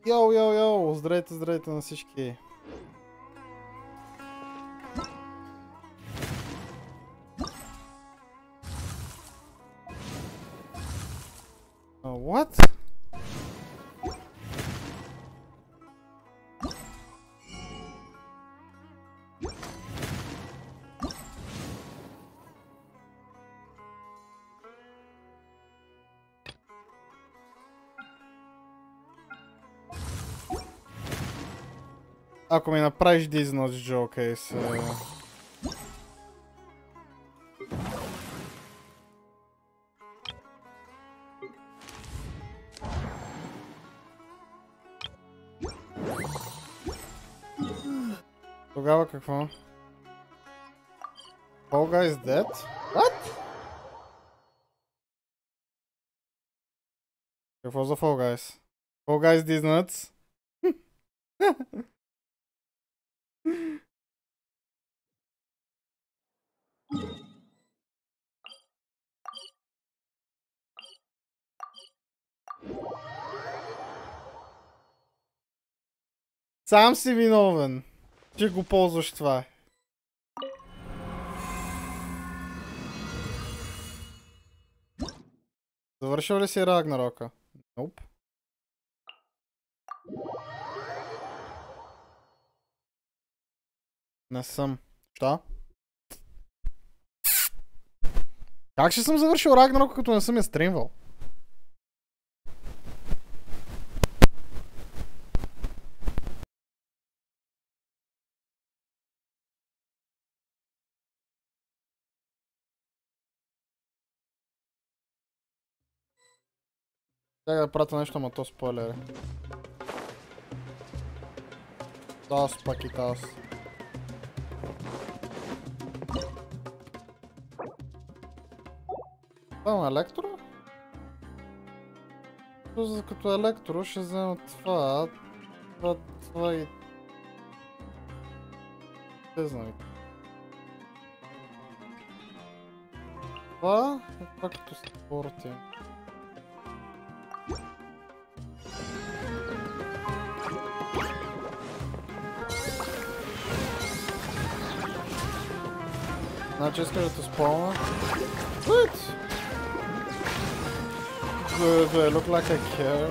Йоу, здравейте на всички. What? Ако ми направиш дизнат с Джокейс... Тогава какво? Fall Guys dead? What? Какво за Fall Guys? Fall Guys these nuts? Сам си виновен, че го ползваш това. Завършил ли си Рагнарока? Nope. Не съм. Що? Как ще съм завършил Рагнарока, като не съм я стримвал? Сега да пратя нещо, ама то спойлери. Тос, пак и тос. Там електро? Като електро ще взема това и... Не знам. Това е това като спорти. Значи искаш да те спомня? What? Do I look like I care?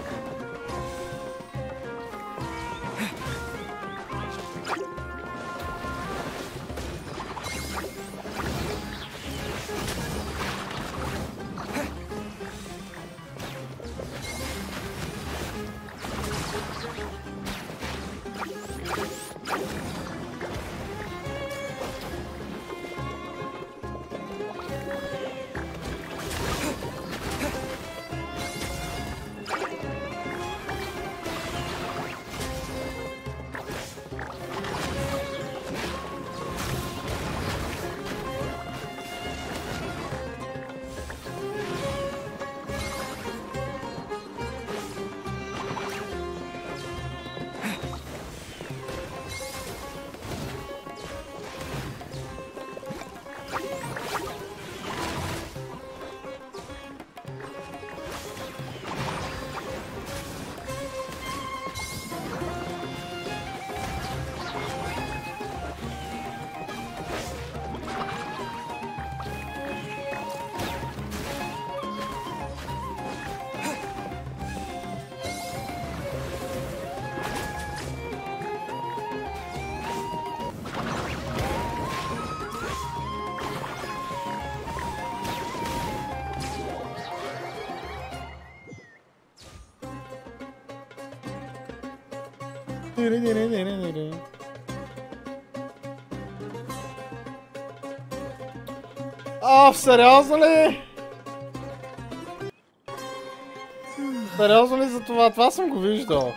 Сериозно ли? Сериозно ли за това? Това съм го виждал.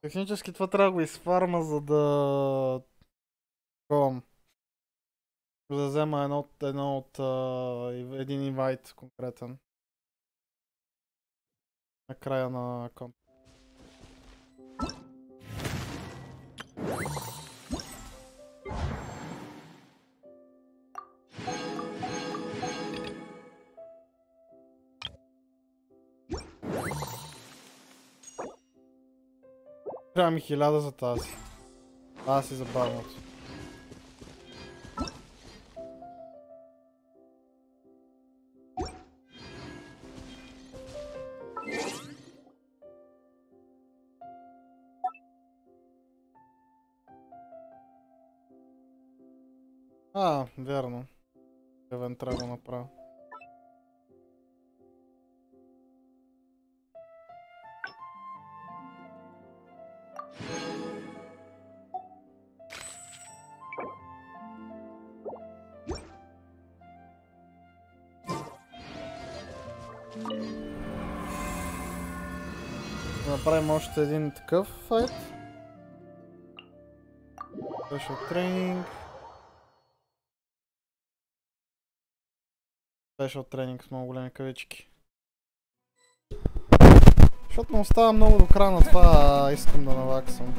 Технически това трябва да го изфарма, за да... За да взема един инвайт конкретен. На края на комп. Трябва ми 1000 за тази. Аз си забавното. Верно. Евент трябва да направя. Направим още един такъв файт. Special тренинг. Special тренинг с много големи кавички. Защото не остава много до края на това, искам да наваксам.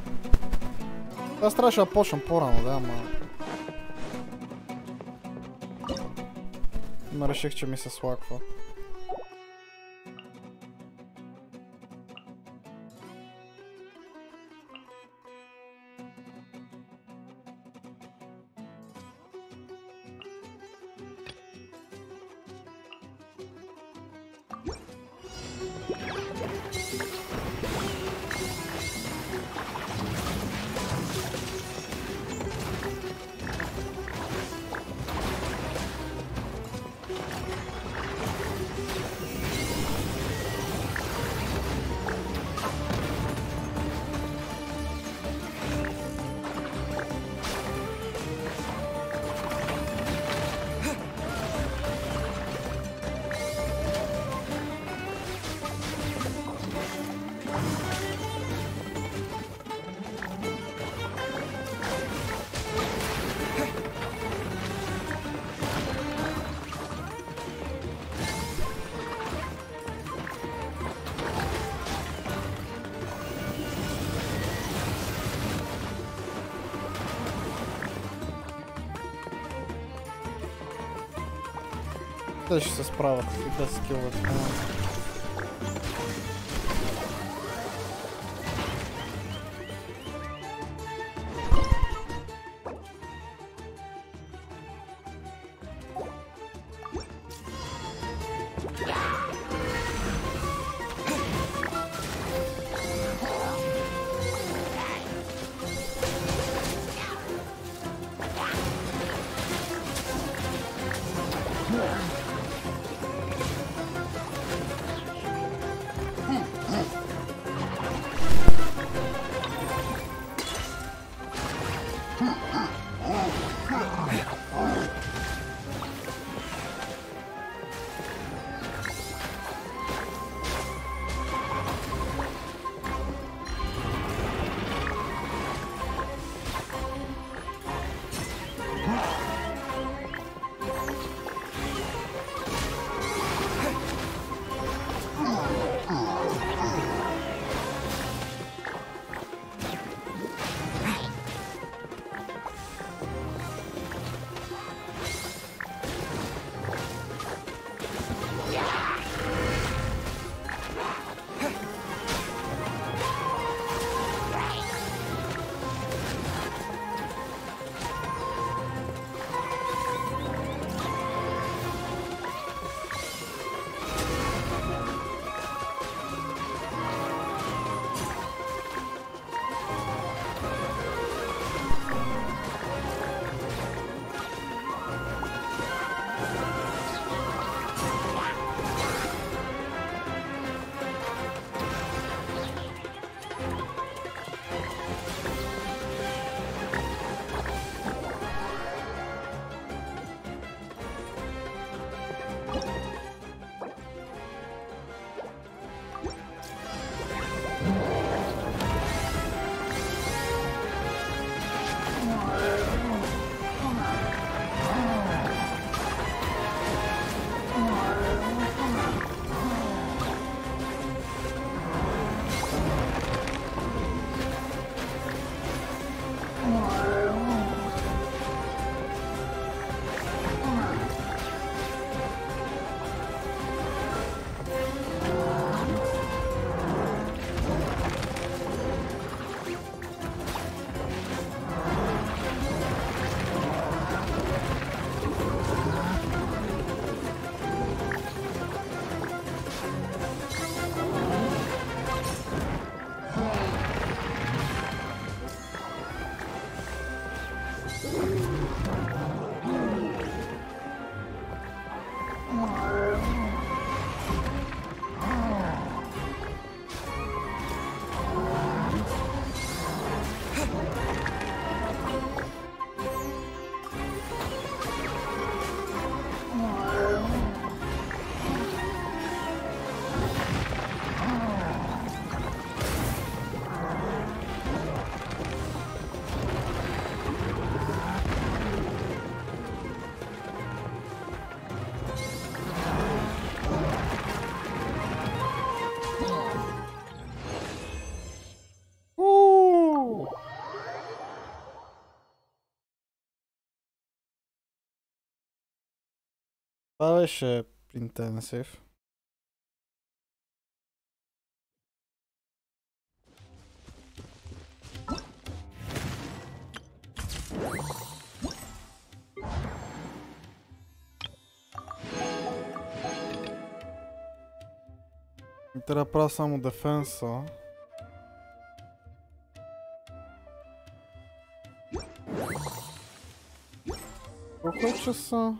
Аз трябваше да почнам по-рано, да, ама... Ама реших, че ми се слаква. Те ще се справят и без скиловете. Това беше интенсив. Трябва да правя само дефенса. Колко е часа?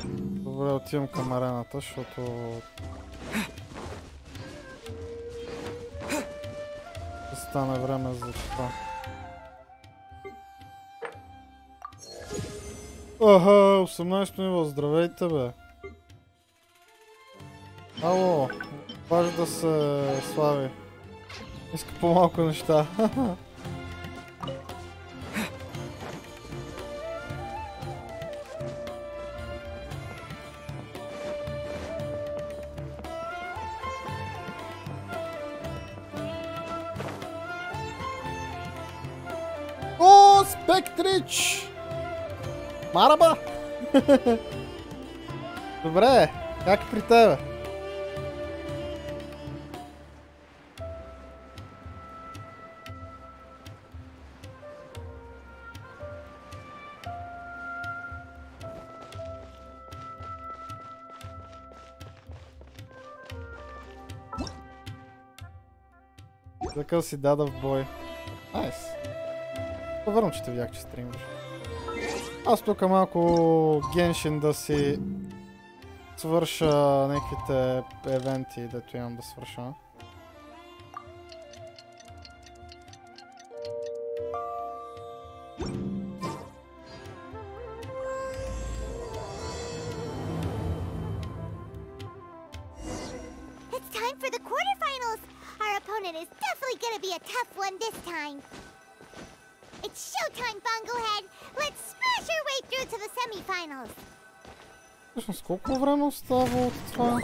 Добре, отивам към арената, защото... ще стане време за това. Аха, 18 ниво, здравейте бе! Ало, важно да се слави. Иска по-малко неща. О, Спектрич! Мараба! Добре, как е при тебе? Такъв си дада в бой. Найс. Повървам, че те видях, че стримваш. Аз тук малко Genshin да си свърша някаквите евенти, дето имам да свърша. It's time for the quarterfinals. Our opponent is definitely gonna be a tough one this time. It's showtime, Bunglehead. Let's smash our way through to the semifinals. Всъщност колко време остава от това?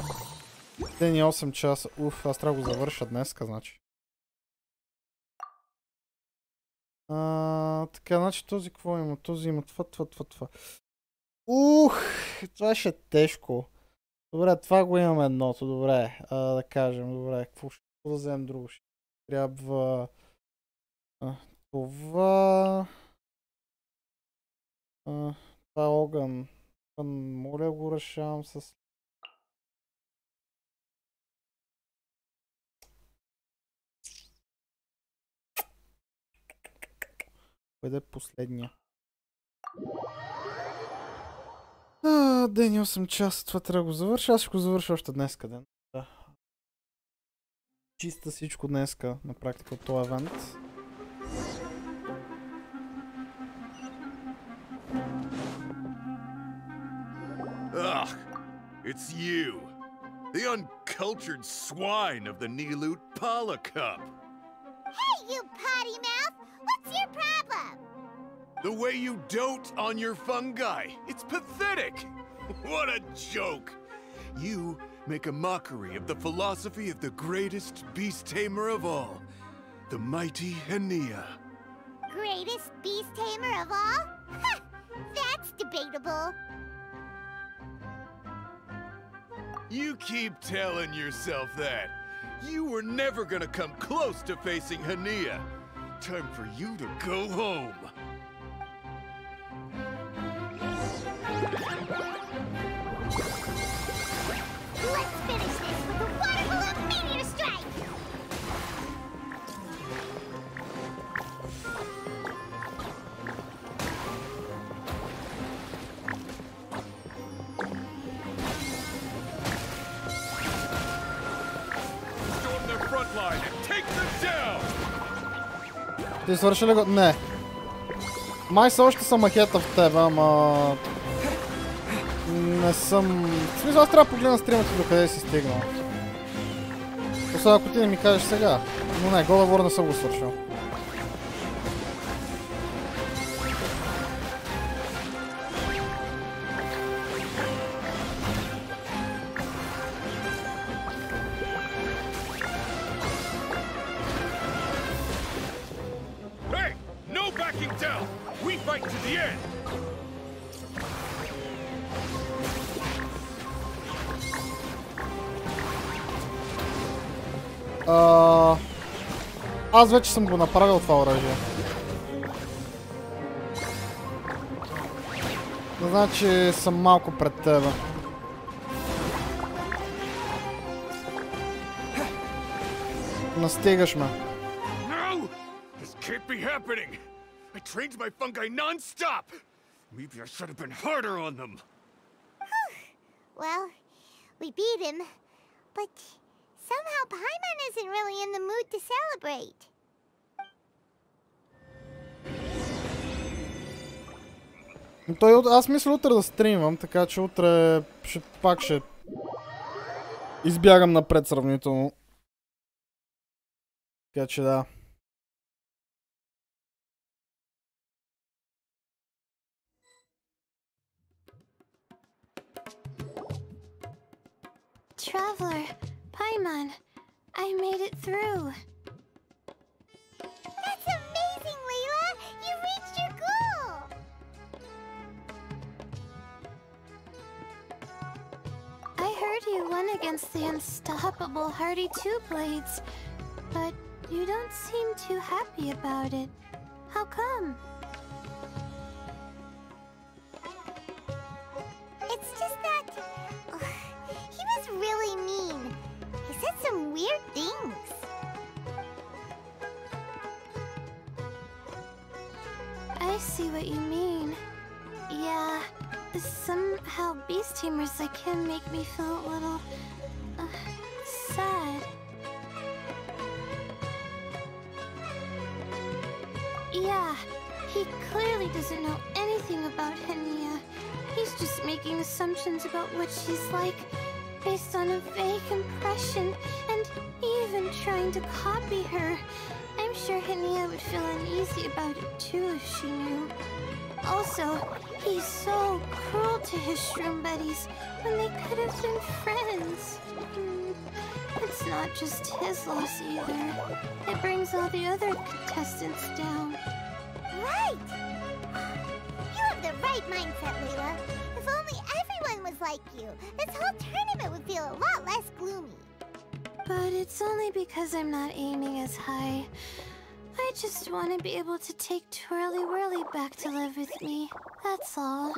Ден и 8 часа. Уф, аз трябва да го завърша днеска, значи. Така, значи този какво има? Този има това. Ух, това ще е тежко. Добре, това го имам едното, добре. Да кажем, добре, какво ще да вземем друго? Ще трябва... това... това е огън. Моля го решавам с... Кой да е последния? Ден и 8 часа, това трябва да го завърша. Аз ще го завърша още днеска ден. Да. Чиста всичко днеска, на практика от този евент. Ugh, it's you. The uncultured swine of the Niloot Pala Cup. Hey, you potty mouth! What's your problem? The way you dote on your fungi. It's pathetic. What a joke. You make a mockery of the philosophy of the greatest beast tamer of all, the mighty Hania. Greatest beast tamer of all? Ha! That's debatable. You keep telling yourself that. You were never gonna come close to facing Hania. Time for you to go home. Let's finish this with a water balloon meteor strike! Storm their front line and take them down! Ти свърши ли го? Не. Май са още съм махета в теб, ама... Не съм... В смисъл, аз трябва да погледна стримата докъде си стигнал. Особено ако ти не ми кажеш сега. Но не, God of War не съм го свършил. Hey! No backing down! We fight to the end! Аз вече съм го направил това оръжие. Значи съм малко пред тебе. Настигаш ме. No! This can't be happening! I trained my fungi non-stop! Maybe I should have been harder on them! Well, we beat him, but somehow Paimon isn't really in the mood to celebrate. Аз мисля утре да стримвам, така че утре пак ще избягам напред сравнително. Така че да. Traveler, Paimon, I made it through. That's amazing, Layla! You reached your goal! you won against the unstoppable Hardy Two Blades, but you don't seem too happy about it. How come? It's just that... he was really mean. He said some weird things. I see what you mean. Yeah, somehow beast tamers like him make me feel a little... sad. Yeah, he clearly doesn't know anything about Hania. He's just making assumptions about what she's like, based on a vague impression, and even trying to copy her. I'm sure Hania would feel uneasy about it too if she knew. Also, he's so cruel to his shroom buddies when they could have been friends. It's not just his loss either. It brings all the other contestants down. Right! You have the right mindset, Layla. If only everyone was like you, this whole tournament would feel a lot less gloomy. But it's only because I'm not aiming as high. I just want to be able to take Twirly Whirly back to live with me. That's all.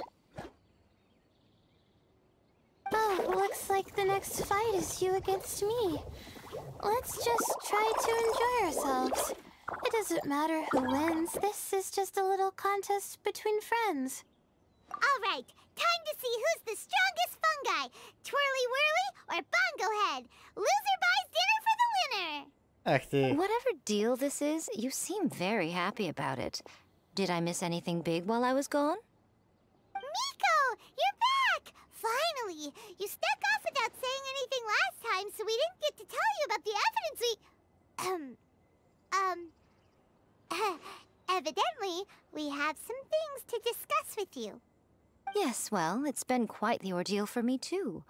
Oh, looks like the next fight is you against me. Let's just try to enjoy ourselves. It doesn't matter who wins. This is just a little contest between friends. All right, time to see who's the strongest fungi. Twirly Whirly or Bongo Head. Loser buys dinner for the winner. Echt. Whatever deal this is, you seem very happy about it. Did I miss anything big while I was gone? Miko, you're back! Finally! You snuck off without saying anything last time, so we didn't get to tell you about the evidence evidently, we have some things to discuss with you. Yes, well, it's been quite the ordeal for me too.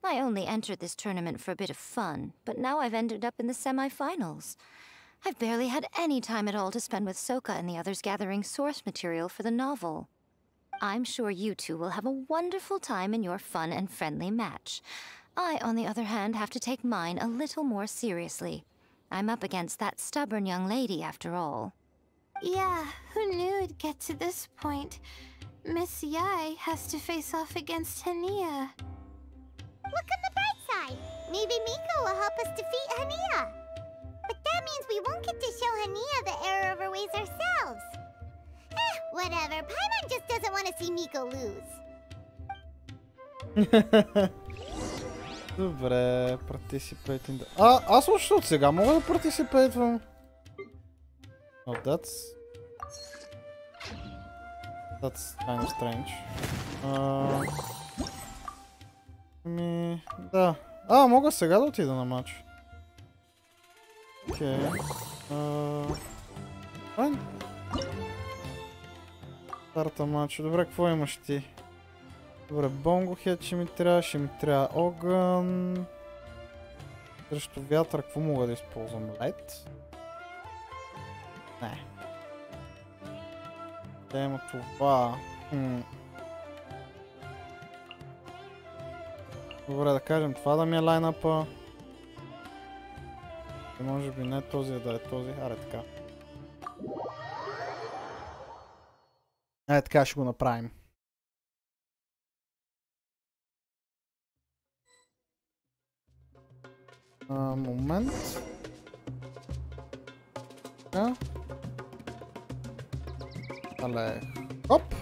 I only entered this tournament for a bit of fun, but now I've ended up in the semi-finals. I've barely had any time at all to spend with Soka and the others gathering source material for the novel. I'm sure you two will have a wonderful time in your fun and friendly match. I, on the other hand, have to take mine a little more seriously. I'm up against that stubborn young lady, after all. Yeah, who knew it'd get to this point? Miss Yai has to face off against Hania. Look on the bright side. Maybe Miko will help us defeat Hania. But that means we won't get to show Hania the error of our ways ourselves. Whatever. Paimon just doesn't want to see Miko lose. Добре, participate in the... аз още от сега мога да партисипейтвам. Oh, that's kind of strange. Да. Мога сега да отида на матч. Окей. Файн. Старта матч. Добре, какво имаш ти? Добре, бонгохед ще ми трябва огън. Срещу вятър, какво мога да използвам? Лед? Не. Да има това. Добре, да кажем това да ми е лайнапа. И може би не този, да е този. Аре така. Така ще го направим. Момент. Така. Але... Хоп!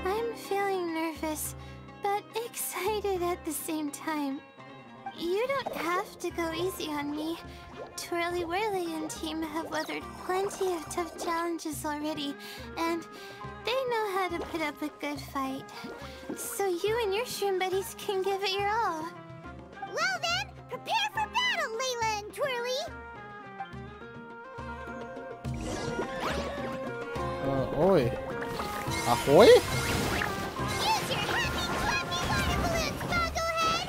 I'm feeling nervous, but excited at the same time. You don't have to go easy on me. Twirly Whirly and team have weathered plenty of tough challenges already, and they know how to put up a good fight. So you and your shroom buddies can give it your all. Well then, prepare for battle, Layla and Twirly! Oi. Ahoy? Use your happy, clappy water balloons, Boglehead!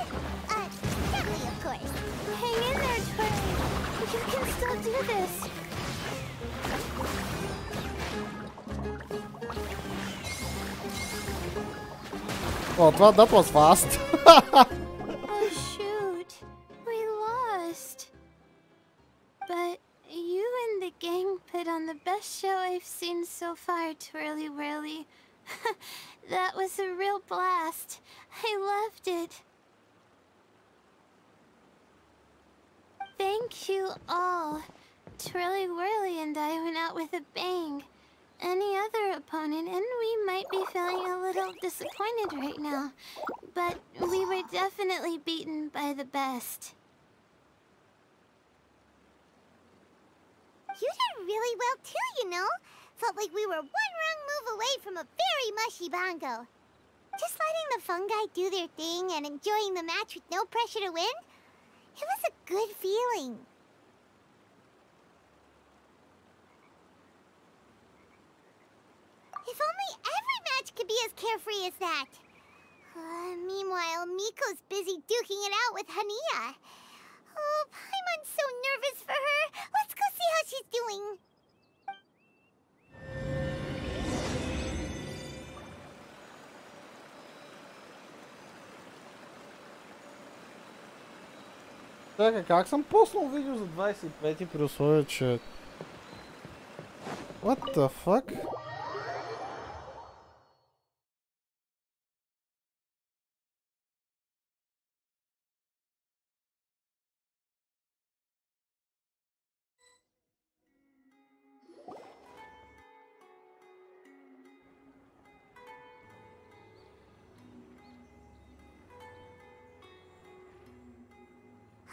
Definitely, of course. Hang in there, Twirly. You can still do this. Oh, that was fast. Oh shoot, we lost. But you and the gang put on the best show I've seen so far, Twirly Whirly. That was a real blast. I loved it. Thank you all. Twirly Whirly and I went out with a bang. Any other opponent, and we might be feeling a little disappointed right now, but we were definitely beaten by the best. You did really well too, you know. Felt like we were one wrong move away from a very mushy bongo. Just letting the fungi do their thing and enjoying the match with no pressure to win, it was a good feeling. If only every match could be as carefree as that. Meanwhile, Miko's busy duking it out with Hania. Oh, Paimon's so nervous for her. Let's go see how she's doing. Чакай, как съм поснал видео за 25 при условие, че... What the fuck?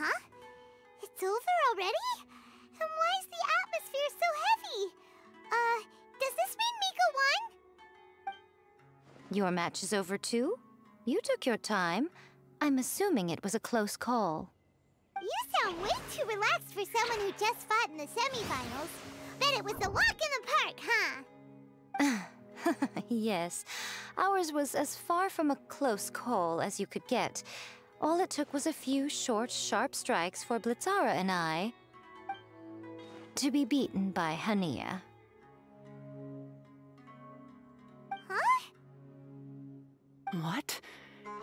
Huh? It's over already? And why is the atmosphere so heavy? Does this mean Miko won? Your match is over too? You took your time. I'm assuming it was a close call. You sound way too relaxed for someone who just fought in the semifinals. Bet it was a walk in the park, huh? Yes, ours was as far from a close call as you could get. All it took was a few short, sharp strikes for Blitzara and I to be beaten by Hania. Huh? What?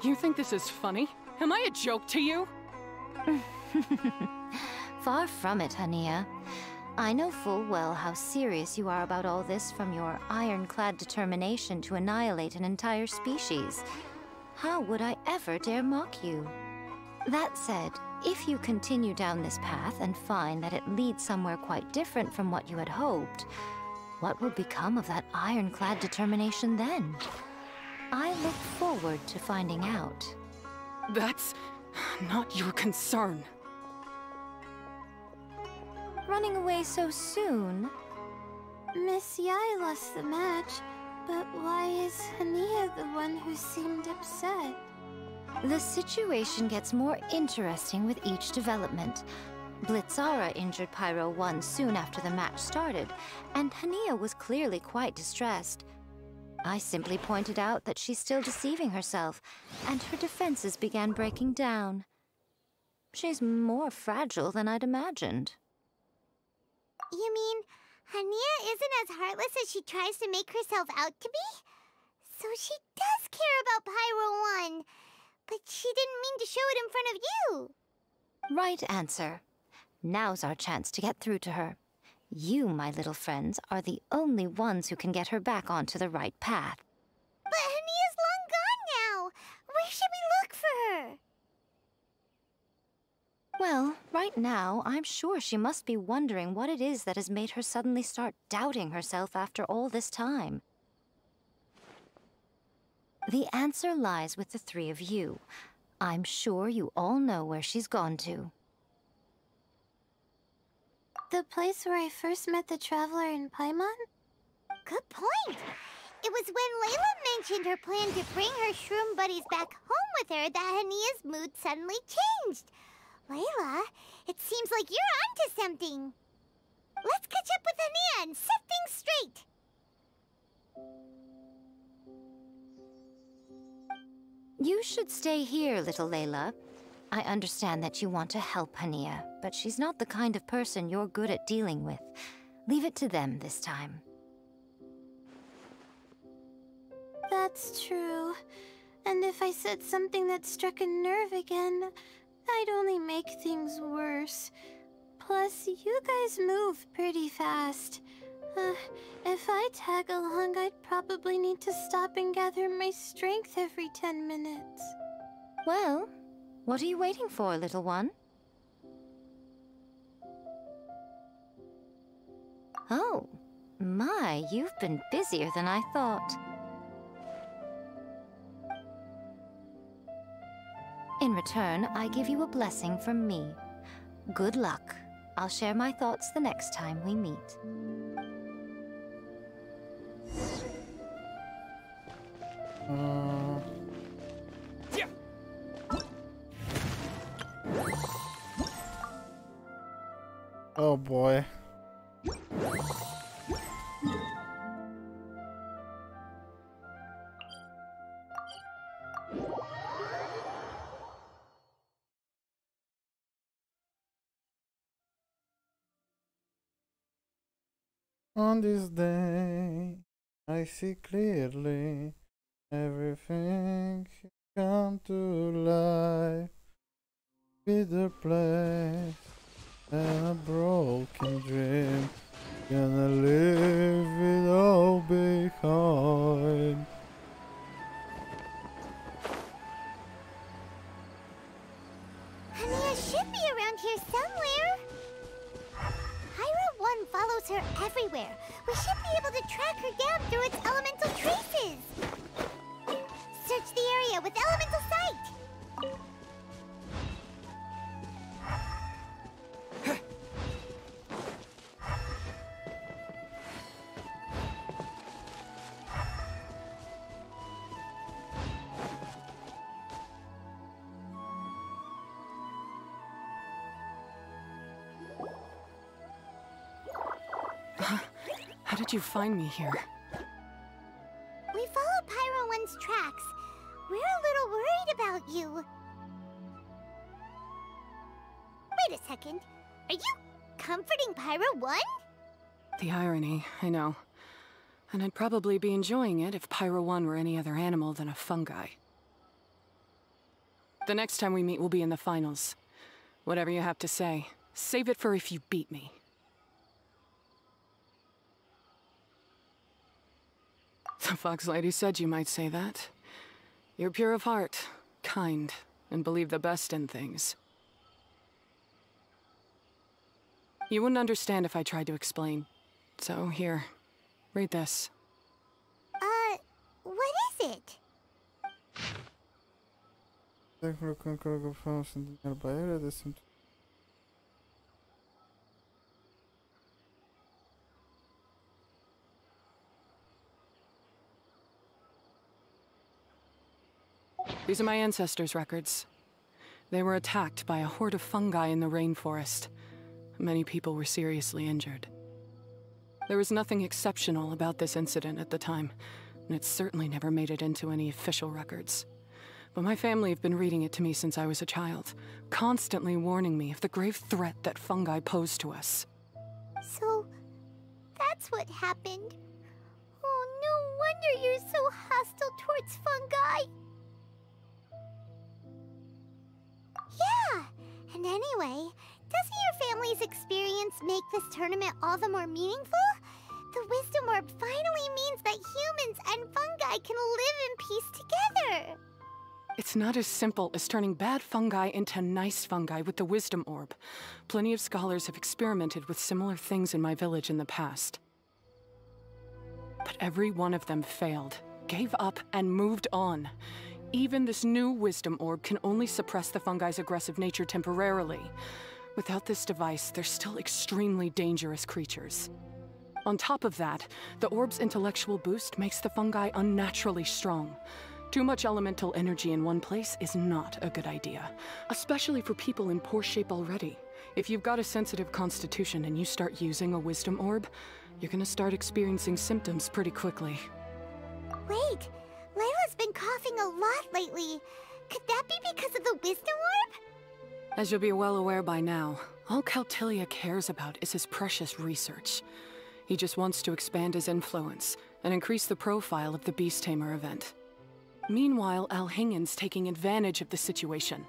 You think this is funny? Am I a joke to you? Far from it, Hania. I know full well how serious you are about all this, from your ironclad determination to annihilate an entire species. How would I ever dare mock you? That said, if you continue down this path and find that it leads somewhere quite different from what you had hoped, what will become of that ironclad determination then? I look forward to finding out. That's not your concern. Running away so soon? Miss Yai lost the match, but why is Hania the one who seemed upset? The situation gets more interesting with each development. Blitzara injured Pyro 1 soon after the match started, and Hania was clearly quite distressed. I simply pointed out that she's still deceiving herself, and her defenses began breaking down. She's more fragile than I'd imagined. You mean Hania isn't as heartless as she tries to make herself out to be? So she does care about Pyro 1, but she didn't mean to show it in front of you. Right answer. Now's our chance to get through to her. You, my little friends, are the only ones who can get her back onto the right path. But Hania's long gone now. Where should we look for her? Well, right now, I'm sure she must be wondering what it is that has made her suddenly start doubting herself after all this time. The answer lies with the three of you. I'm sure you all know where she's gone to. The place where I first met the Traveler in Paimon? Good point. It was when Layla mentioned her plan to bring her shroom buddies back home with her that Hania's mood suddenly changed. Layla, it seems like you're onto something. Let's catch up with Hania and set things straight. You should stay here, little Layla. I understand that you want to help Hania, but she's not the kind of person you're good at dealing with. Leave it to them this time. That's true. And if I said something that struck a nerve again, I'd only make things worse. Plus, you guys move pretty fast. If I tag along, I'd probably need to stop and gather my strength every 10 minutes. Well, what are you waiting for, little one? Oh, my, you've been busier than I thought. In return, I give you a blessing from me. Good luck. I'll share my thoughts the next time we meet. Oh boy. On this day, I see clearly everything come to life. Bitter place and a broken dream. Gonna leave it all behind. Hania should be around here somewhere. Pyro 1 follows her everywhere. We should be able to track her down through its elemental traces. Search the area with elemental sight. How did you find me here? We followed Pyro 1's tracks. We're a little worried about you. Wait a second. Are you comforting Pyro 1? The irony, I know. And I'd probably be enjoying it if Pyro 1 were any other animal than a fungi. The next time we meet will be in the finals. Whatever you have to say, save it for if you beat me. The Fox Lady said you might say that. You're pure of heart, kind, and believe the best in things. You wouldn't understand if I tried to explain. So here, read this. What is it? These are my ancestors' records. They were attacked by a horde of fungi in the rainforest. Many people were seriously injured. There was nothing exceptional about this incident at the time, and it certainly never made it into any official records. But my family have been reading it to me since I was a child, constantly warning me of the grave threat that fungi pose to us. So, that's what happened. Oh, no wonder you're so hostile towards fungi. Yeah, and anyway, doesn't your family's experience make this tournament all the more meaningful? The Wisdom Orb finally means that humans and fungi can live in peace together. It's not as simple as turning bad fungi into nice fungi with the Wisdom Orb. Plenty of scholars have experimented with similar things in my village in the past. But every one of them failed, gave up, and moved on. Even this new Wisdom Orb can only suppress the fungi's aggressive nature temporarily. Without this device, they're still extremely dangerous creatures. On top of that, the orb's intellectual boost makes the fungi unnaturally strong. Too much elemental energy in one place is not a good idea, especially for people in poor shape already. If you've got a sensitive constitution and you start using a Wisdom Orb, you're gonna start experiencing symptoms pretty quickly. Wait, Layla's been coughing a lot lately. Could that be because of the Wisdom Orb? As you'll be well aware by now, all Caltilia cares about is his precious research. He just wants to expand his influence and increase the profile of the Beast Tamer event. Meanwhile, Alhingen's taking advantage of the situation.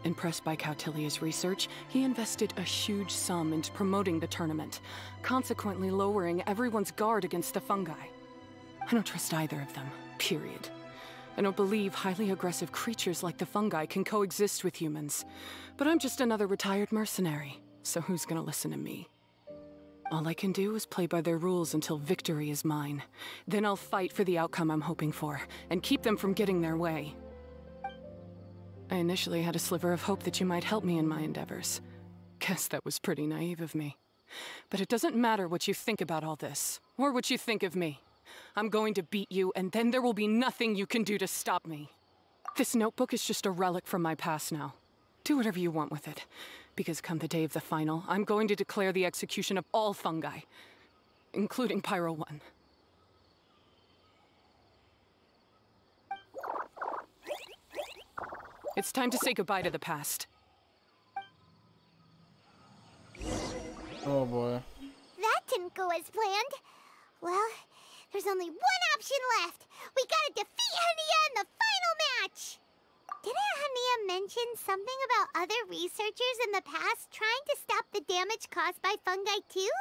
Impressed by Cautilia's research, he invested a huge sum into promoting the tournament, consequently lowering everyone's guard against the fungi. I don't trust either of them, period. I don't believe highly aggressive creatures like the fungi can coexist with humans. But I'm just another retired mercenary, so who's gonna listen to me? All I can do is play by their rules until victory is mine. Then I'll fight for the outcome I'm hoping for, and keep them from getting their way. I initially had a sliver of hope that you might help me in my endeavors. Guess that was pretty naive of me. But it doesn't matter what you think about all this, or what you think of me. I'm going to beat you, and then there will be nothing you can do to stop me. This notebook is just a relic from my past now. Do whatever you want with it, because come the day of the final, I'm going to declare the execution of all fungi, including Pyro 1. It's time to say goodbye to the past. Oh boy. That didn't go as planned. Well, there's only one option left. We gotta defeat Hania in the final match. Didn't Hania mention something about other researchers in the past trying to stop the damage caused by fungi too?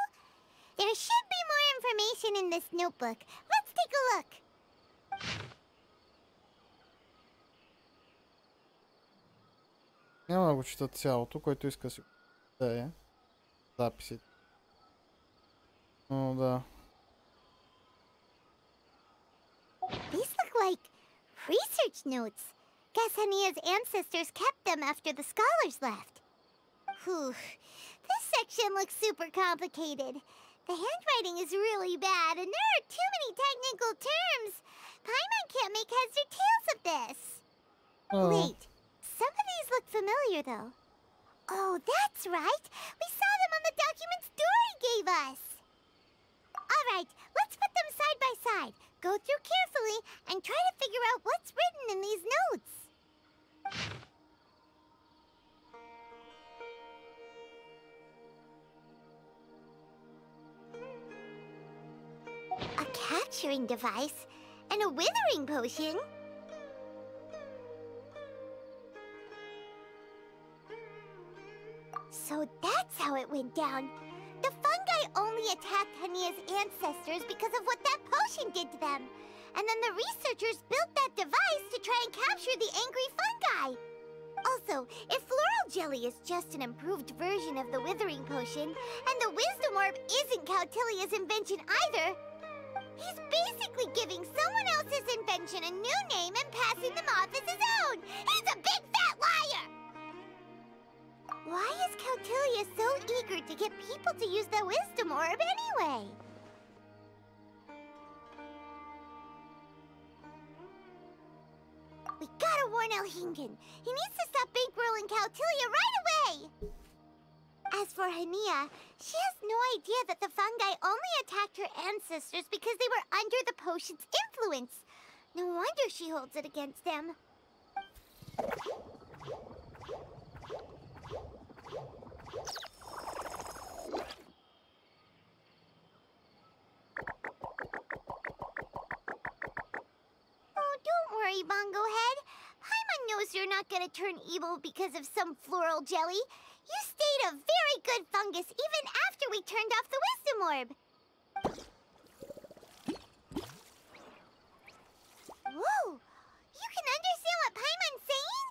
There should be more information in this notebook. Let's take a look. Няма да го чета цялото, който иска си да е. Записите. Но да. These look like research notes. Guess Hania's ancestors kept them after the scholars left. Whew. This section looks super complicated. The handwriting is really bad, and there are too many technical terms. Paimon can't make heads or tails of this. Oh. Wait, some of these look familiar, though. Oh, that's right. We saw them on the documents Dory gave us. All right, let's put them side by side. Go through carefully and try to figure out what's written in these notes. A capturing device and a withering potion. So that's how it went down. The fungi only attacked Hania's ancestors because of what that potion did to them. And then the researchers built that device to try and capture the angry fungi. Also, if floral jelly is just an improved version of the withering potion, and the wisdom orb isn't Cautilia's invention either, he's basically giving someone else's invention a new name and passing them off as his own. He's a big fat liar! Why is Cautilia so eager to get people to use the wisdom orb anyway? We gotta warn Alhingen. He needs to stop bankrolling Cautilia right away! As for Hania, she has no idea that the fungi only attacked her ancestors because they were under the potion's influence. No wonder she holds it against them. Don't worry, Bongo Head. Paimon knows you're not gonna turn evil because of some floral jelly. You stayed a very good fungus even after we turned off the wisdom orb. Whoa! You can understand what Paimon's saying?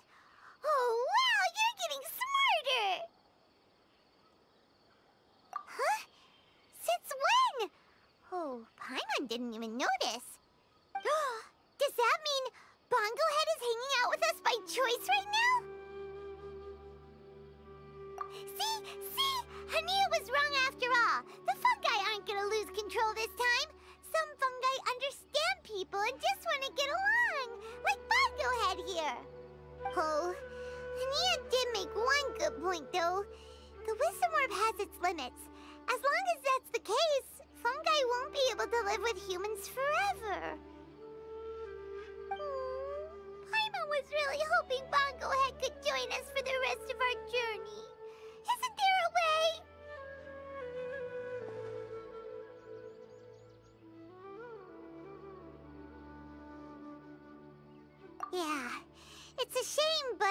Oh, wow! You're getting smarter! Huh? Since when? Oh, Paimon didn't even notice. Does that mean Bongo Head is hanging out with us by choice right now? See? Hania was wrong after all. The fungi aren't gonna lose control this time. Some fungi understand people and just want to get along, like Bongo Head here. Oh, Hania did make one good point, though. The wisdom orb has its limits. As long as that's the case, fungi won't be able to live with humans forever. Paimon was really hoping Bongo Head could join us for the rest of our journey. Isn't there a way?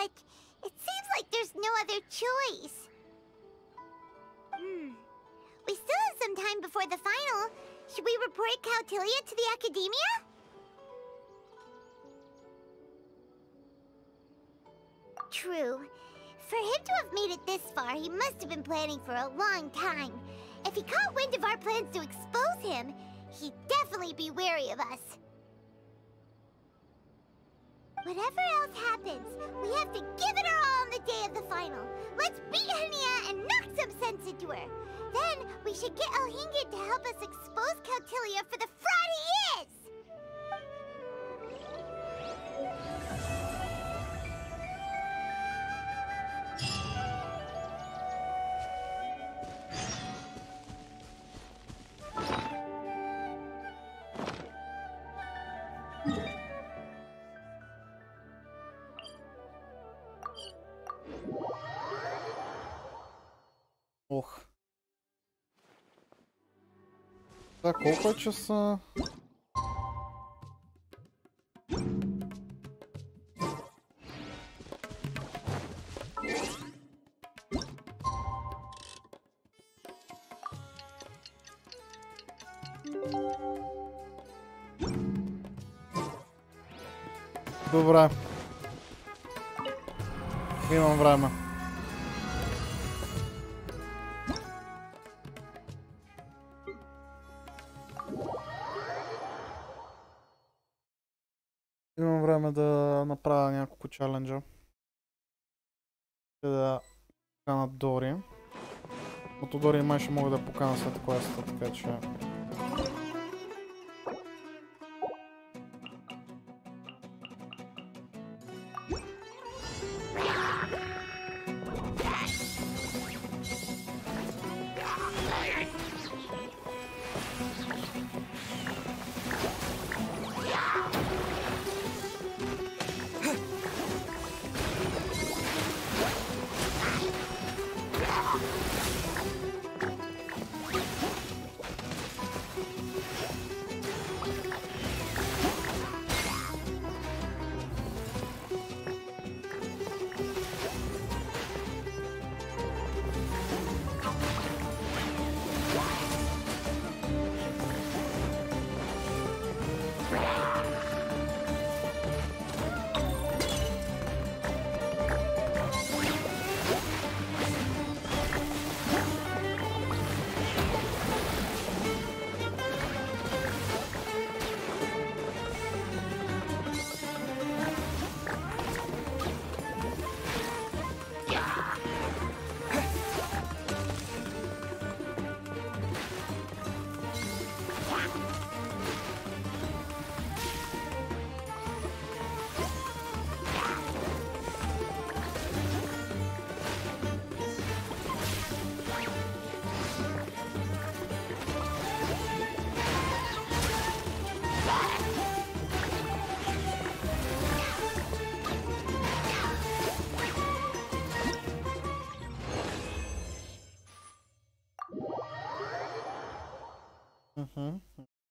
but it seems like there's no other choice. We still have some time before the final. Should we report Cautilia to the Academia? True. For him to have made it this far, he must have been planning for a long time. If he caught wind of our plans to expose him, he'd definitely be wary of us. Whatever else happens, we have to give it our all on the day of the final. Let's beat Hania and knock some sense into her. Then we should get Elhingid to help us expose Cautilia for the fraud he is! Ох. Так, колко е часа? Добре. Имам време. Имам време да направя няколко чаленджа. Да поканат Дори. От Дори май ще мога да покана след квеста, така че...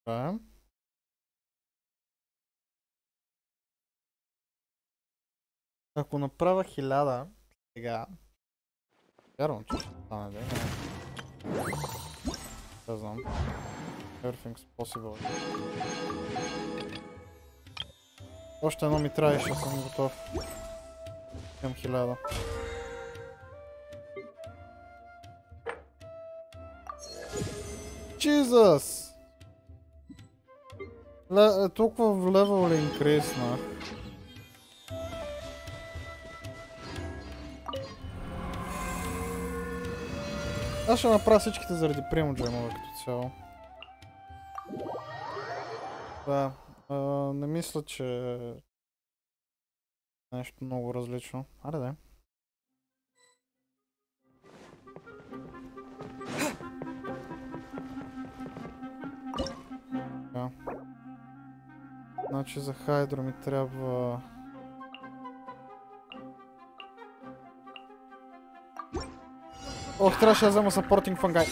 Добре. Ако направя 1000 сега, вярвам, че ще стане, да? Не знам. Everything's possible. Още едно ми трябва и ще съм готов. Към 1000. Jesus! Толкова в левел ли инкреснах? Аз ще направя всичките заради примоджемове като цяло. Да, не мисля, че нещо много различно. Аре да. Значи за хайдро ми трябва... Ох, трябваше да взема supporting fungi.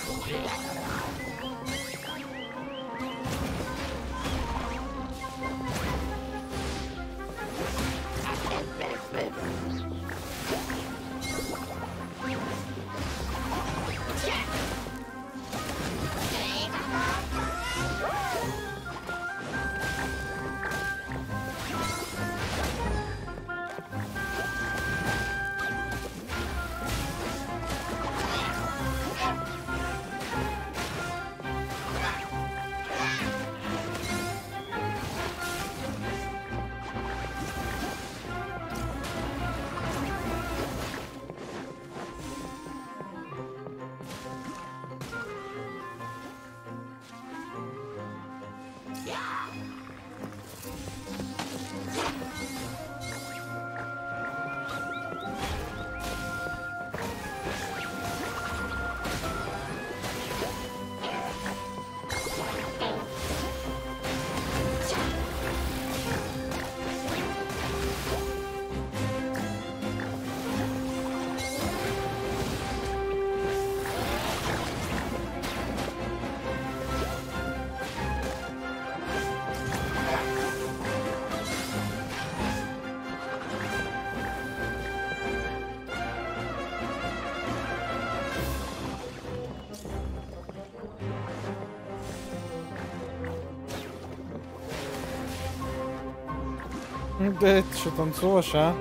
Де, ще танцуваш, а?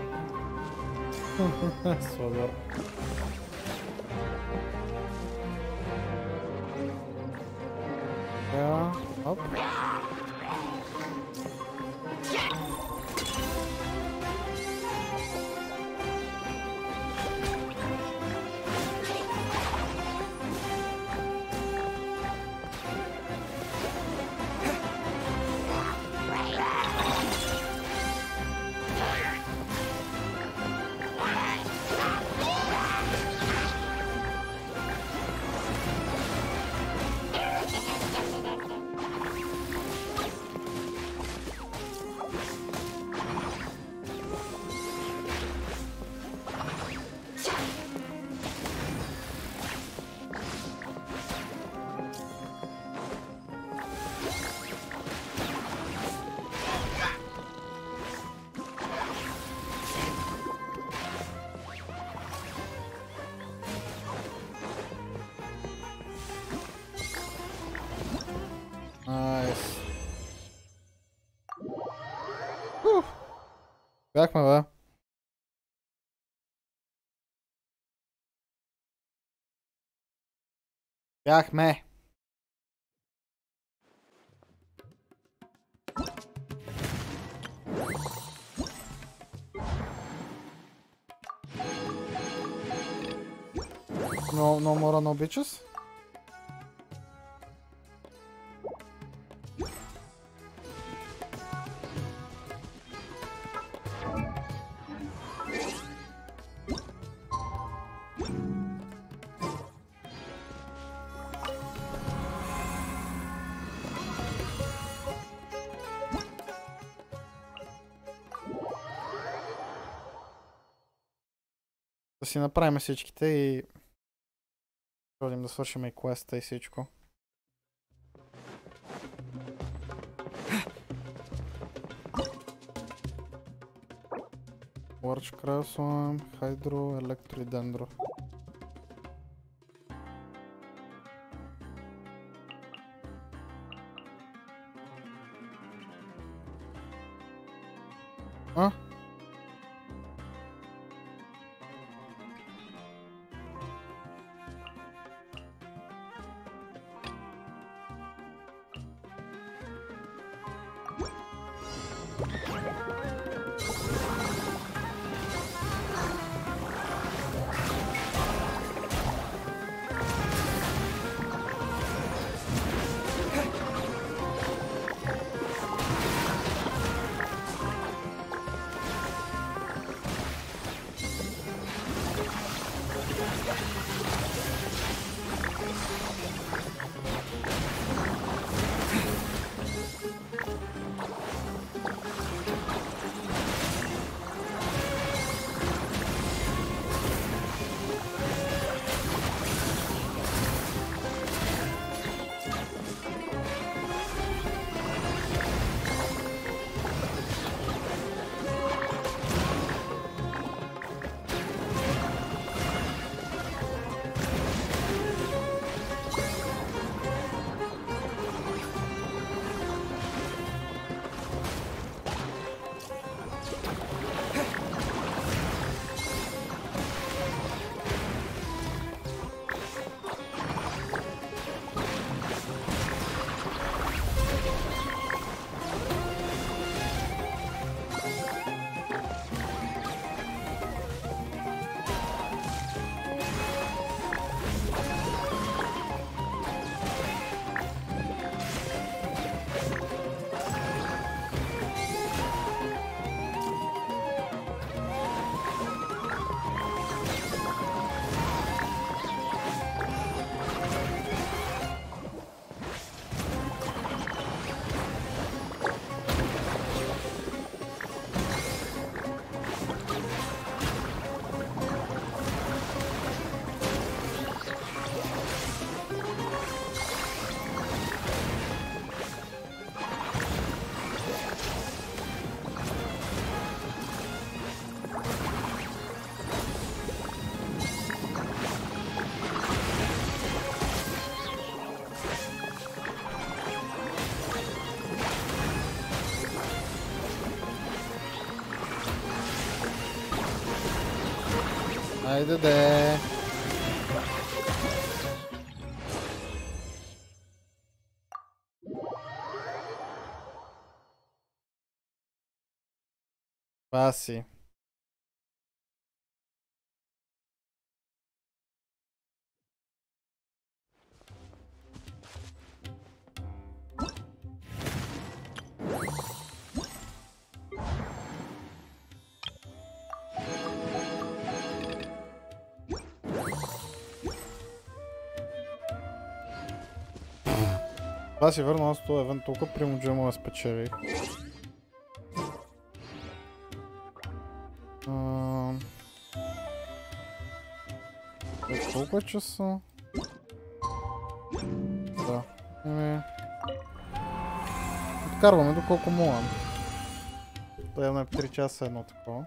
Супер. Ja, hopp. Найс. Бяхме, бе. Бяхме. No more no bitches. Да си направим всичките и ходим да свършим и квеста и всичко. Ларч Красуам, Хайдро, Електро и Дендро. А? Айде де. Паси. Това си върна, аз този евент толкова примуджемо да спечелих. Колко е часа? Да. Откарваме доколко мога. Да имаме 3 часа едно такова.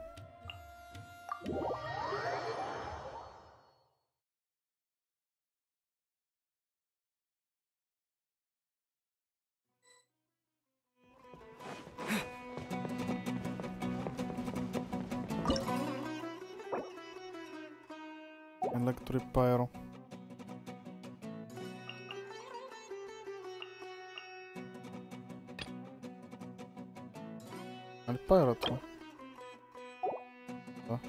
Електрипайро. Али пайро това? Да.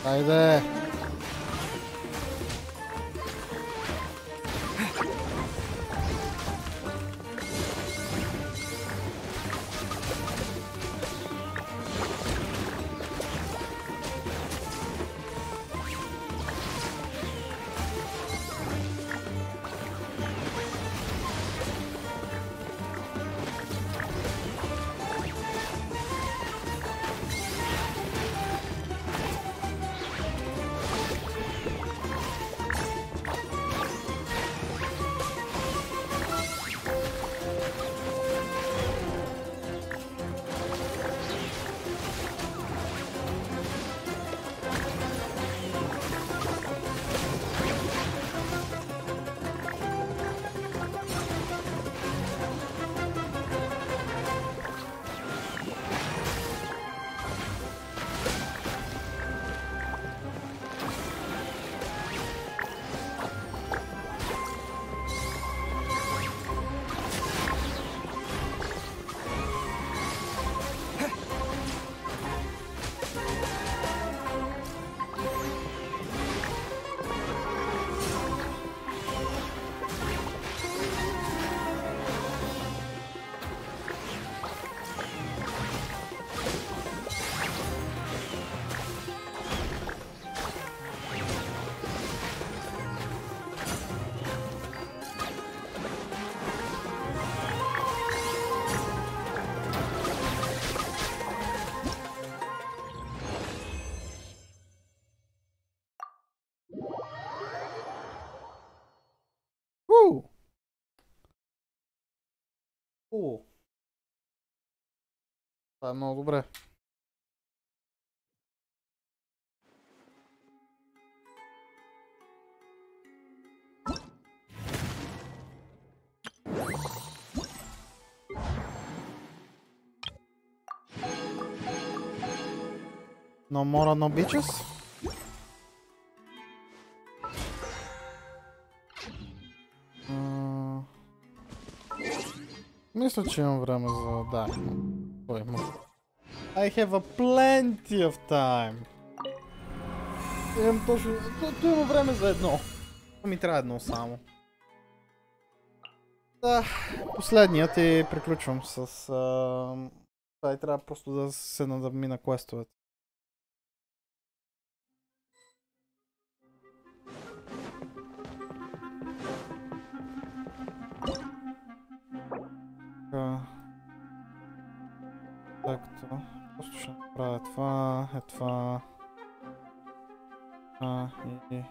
Айде! Това е много добре. No more, no bitches? Мисля, че имам време за... Да, имам. I have a plenty of time. Имам точно... Тук имам време за едно. Ми трябва едно само. Да, последният и приключвам с... Това и трябва просто да седна да мина квестовете. Както просто ще направя това, това и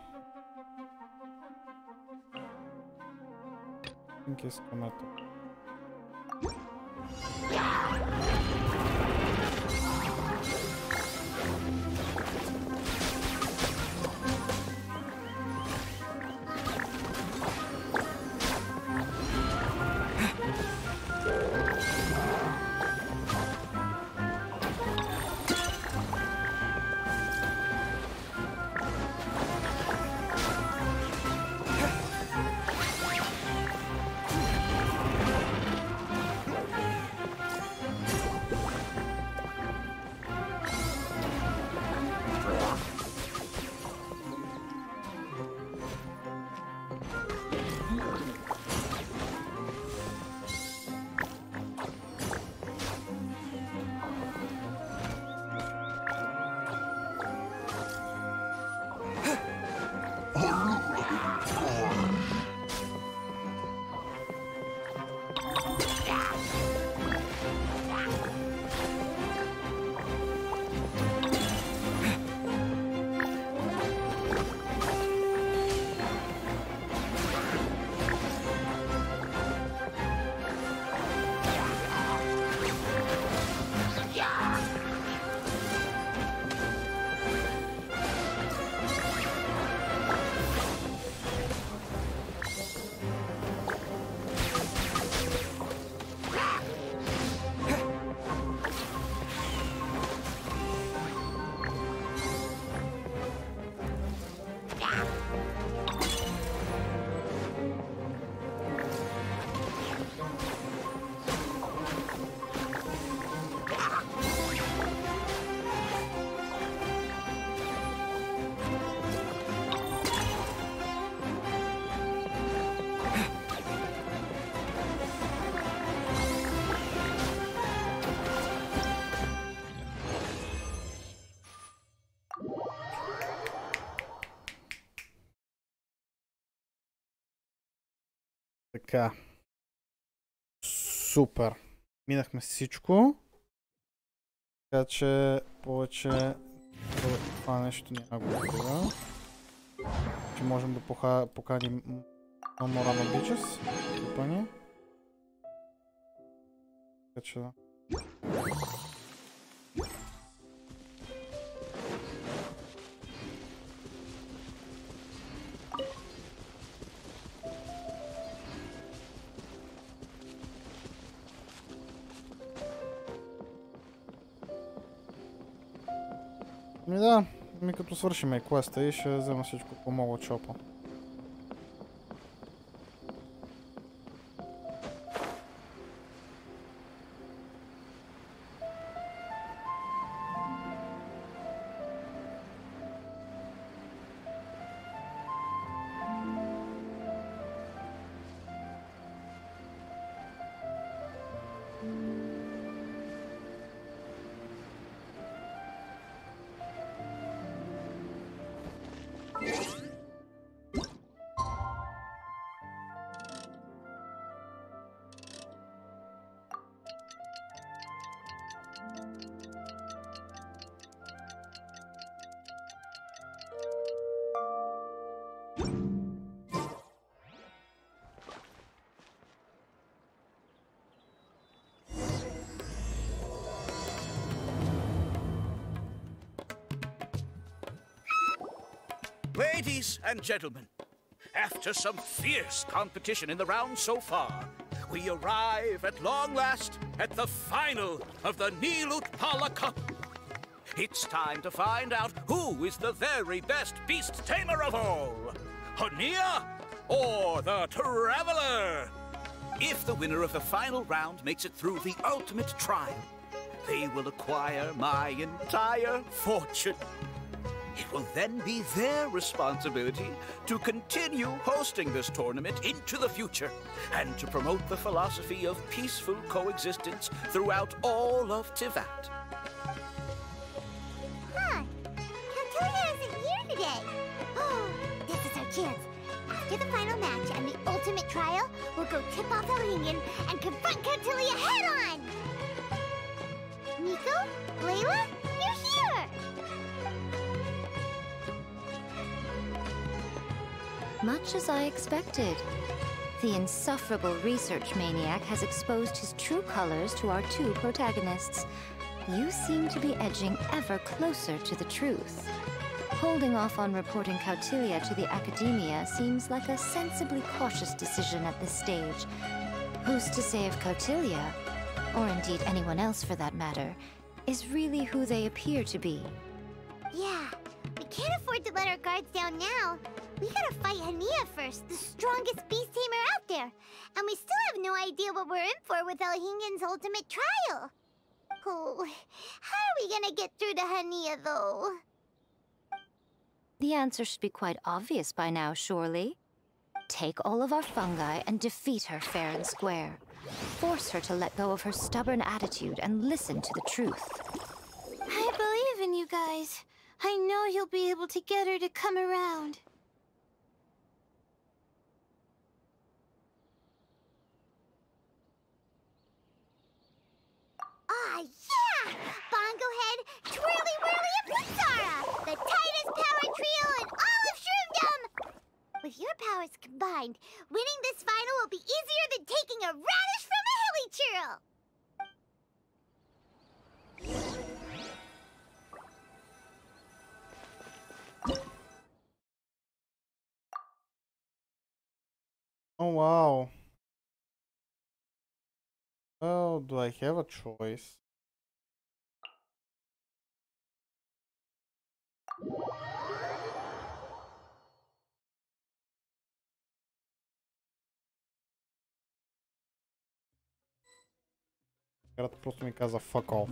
искаме тук. Така. Супер. Минахме всичко. Така че повече това нещо няма го отбива. Че можем да поканим Мора на Бичес. Типани. Така че да. Ми да, ми като свършим и квеста и ще взема всичко по мога чопа. Ladies and gentlemen, after some fierce competition in the round so far, we arrive at long last at the final of the Nilut Pala Cup. It's time to find out who is the very best beast tamer of all, Hania or the Traveler. If the winner of the final round makes it through the ultimate trial, they will acquire my entire fortune. It will then be their responsibility to continue hosting this tournament into the future and to promote the philosophy of peaceful coexistence throughout all of Tivat. Huh. Kautelia isn't here today. Oh, this is our chance. After the final match and the ultimate trial, we'll go tip off Elhingen and confront Kautelia head-on! Nico? Layla? You're here! Much as I expected. The insufferable research maniac has exposed his true colors to our two protagonists. You seem to be edging ever closer to the truth. Holding off on reporting Kautelia to the Academia seems like a sensibly cautious decision at this stage. Who's to say if Kautelia, or indeed anyone else for that matter, is really who they appear to be? Yeah, we can't afford to let our guards down now. We gotta fight Hania first, the strongest beast tamer out there. And we still have no idea what we're in for with Elhingen's ultimate trial. Oh, how are we gonna get through to Hania, though? The answer should be quite obvious by now, surely. Take all of our fungi and defeat her fair and square. Force her to let go of her stubborn attitude and listen to the truth. I believe in you guys. I know you'll be able to get her to come around. Ah, yeah! Bongo Head, Twirly Whirly, and Pizarra! The tightest power trio in all of Shroomdom! With your powers combined, winning this final will be easier than taking a radish from a hilly churl! Oh wow. Oh, do I have a choice? Играта просто ми каза fuck off.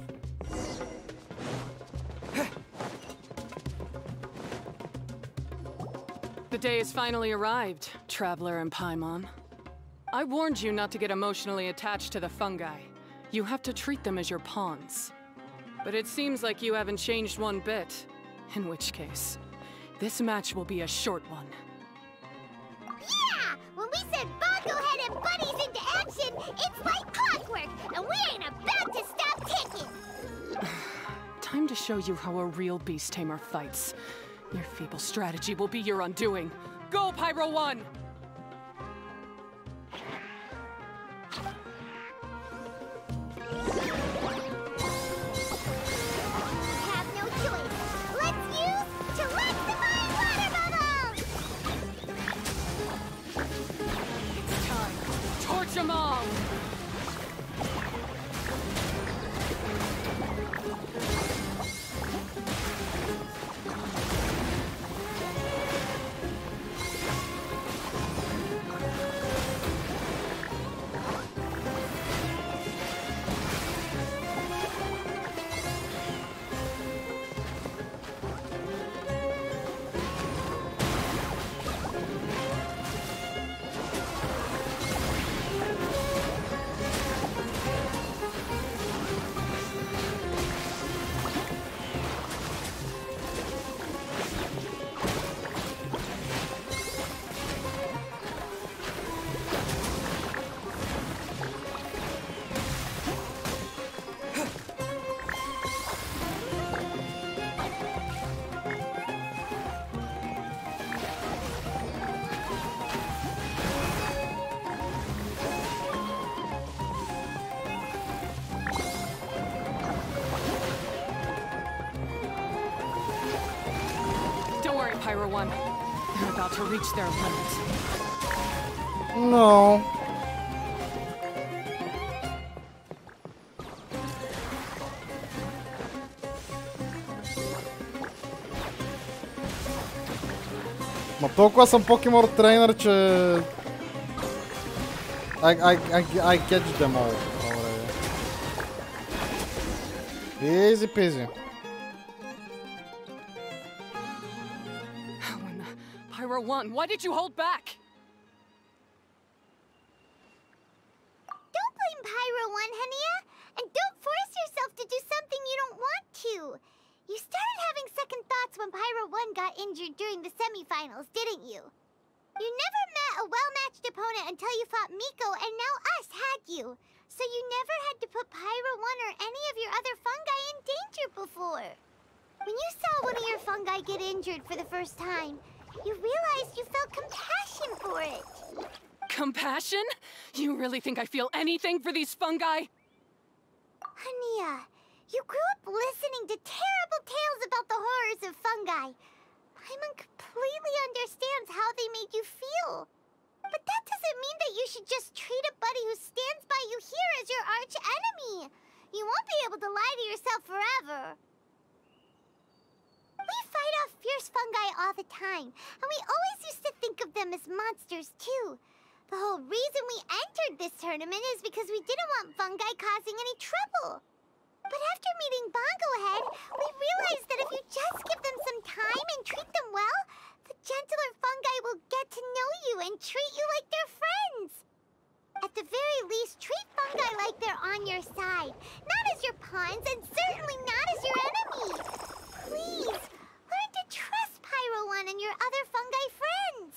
The day has finally arrived, Traveler and Paimon. I warned you not to get emotionally attached to the fungi. You have to treat them as your pawns. But it seems like you haven't changed one bit. In which case, this match will be a short one. Yeah! When we send Bongo Head and buddies into action, it's like clockwork, and we ain't about to stop ticking! Time to show you how a real beast tamer fights. Your feeble strategy will be your undoing. Go, Pyro 1! Have no choice. Let's use Gillespifying Water Bubbles! It's time. Torch 'em all! Pyro 1. They're about to reach their limits. No. Ма толкова съм покемон трейнер, че... I catch them all. Easy peasy. Pyro 1, why did you hold back? Don't blame Pyro 1, Hania. And don't force yourself to do something you don't want to. You started having second thoughts when Pyro 1 got injured during the semifinals, didn't you? You never met a well-matched opponent until you fought Miko, and now us had you. So you never had to put Pyro 1 or any of your other fungi in danger before. When you saw one of your fungi get injured for the first time, you realized you felt compassion for it. Compassion? You really think I feel anything for these fungi? Hania, you grew up listening to terrible tales about the horrors of fungi. Paimon completely understands how they made you feel. But that doesn't mean that you should just treat a buddy who stands by you here as your arch enemy. You won't be able to lie to yourself forever. We fight off fierce fungi all the time, and we always used to think of them as monsters too. The whole reason we entered this tournament is because we didn't want fungi causing any trouble. But after meeting Bongo Head, we realized that if you just give them some time and treat them well, the gentler fungi will get to know you and treat you like their friends. At the very least, treat fungi like they're on your side, not as your pawns and certainly not as your enemy. Please, learn to trust Pyro 1 and your other fungi friends.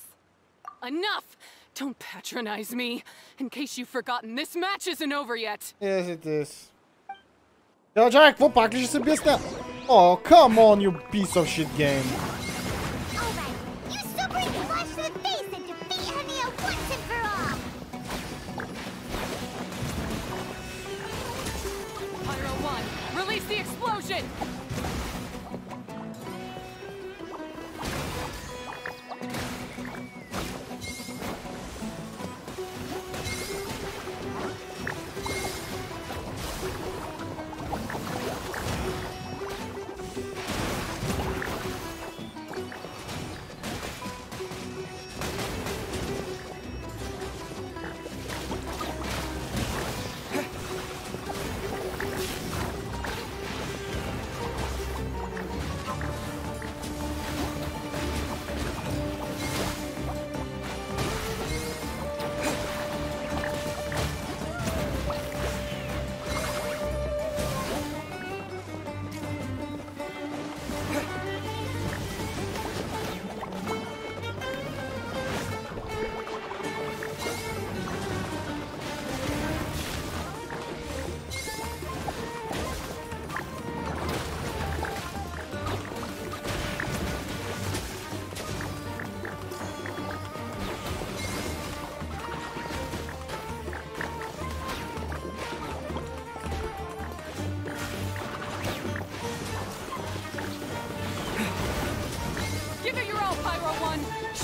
Enough! Don't patronize me. In case you've forgotten, this match isn't over yet. Yes, it is. Ja, Jack, какво пак ли ще се бясня? Oh, come on, you piece of shit game. Alright, you super flash to the face and defeat Hania once and for all. Pyro 1, release the explosion!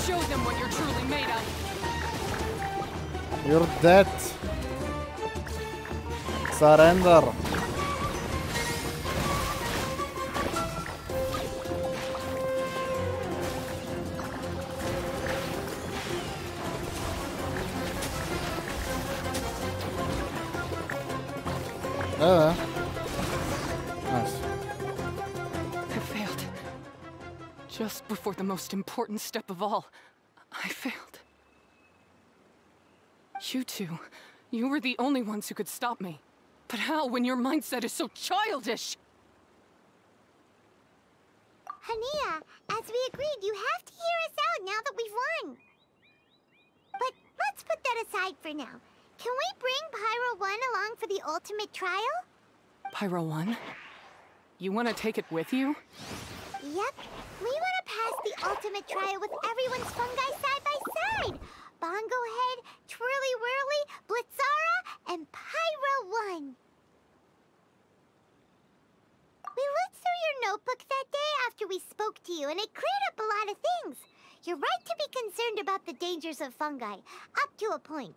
Show them what you're truly made of. You're dead. Surrender. Nice. I failed. Just before the most important step of all, I failed. You two, you were the only ones who could stop me. But how when your mindset is so childish? Hania, as we agreed, you have to hear us out now that we've won. But let's put that aside for now. Can we bring Pyro 1 along for the ultimate trial? Pyro 1? You want to take it with you? Yep. We want to pass the ultimate trial with everyone's fungi side by side. Bongo Head, Twirly Whirly, Blitzara, and Pyro 1. We looked through your notebook that day after we spoke to you, and it cleared up a lot of things. You're right to be concerned about the dangers of fungi, up to a point.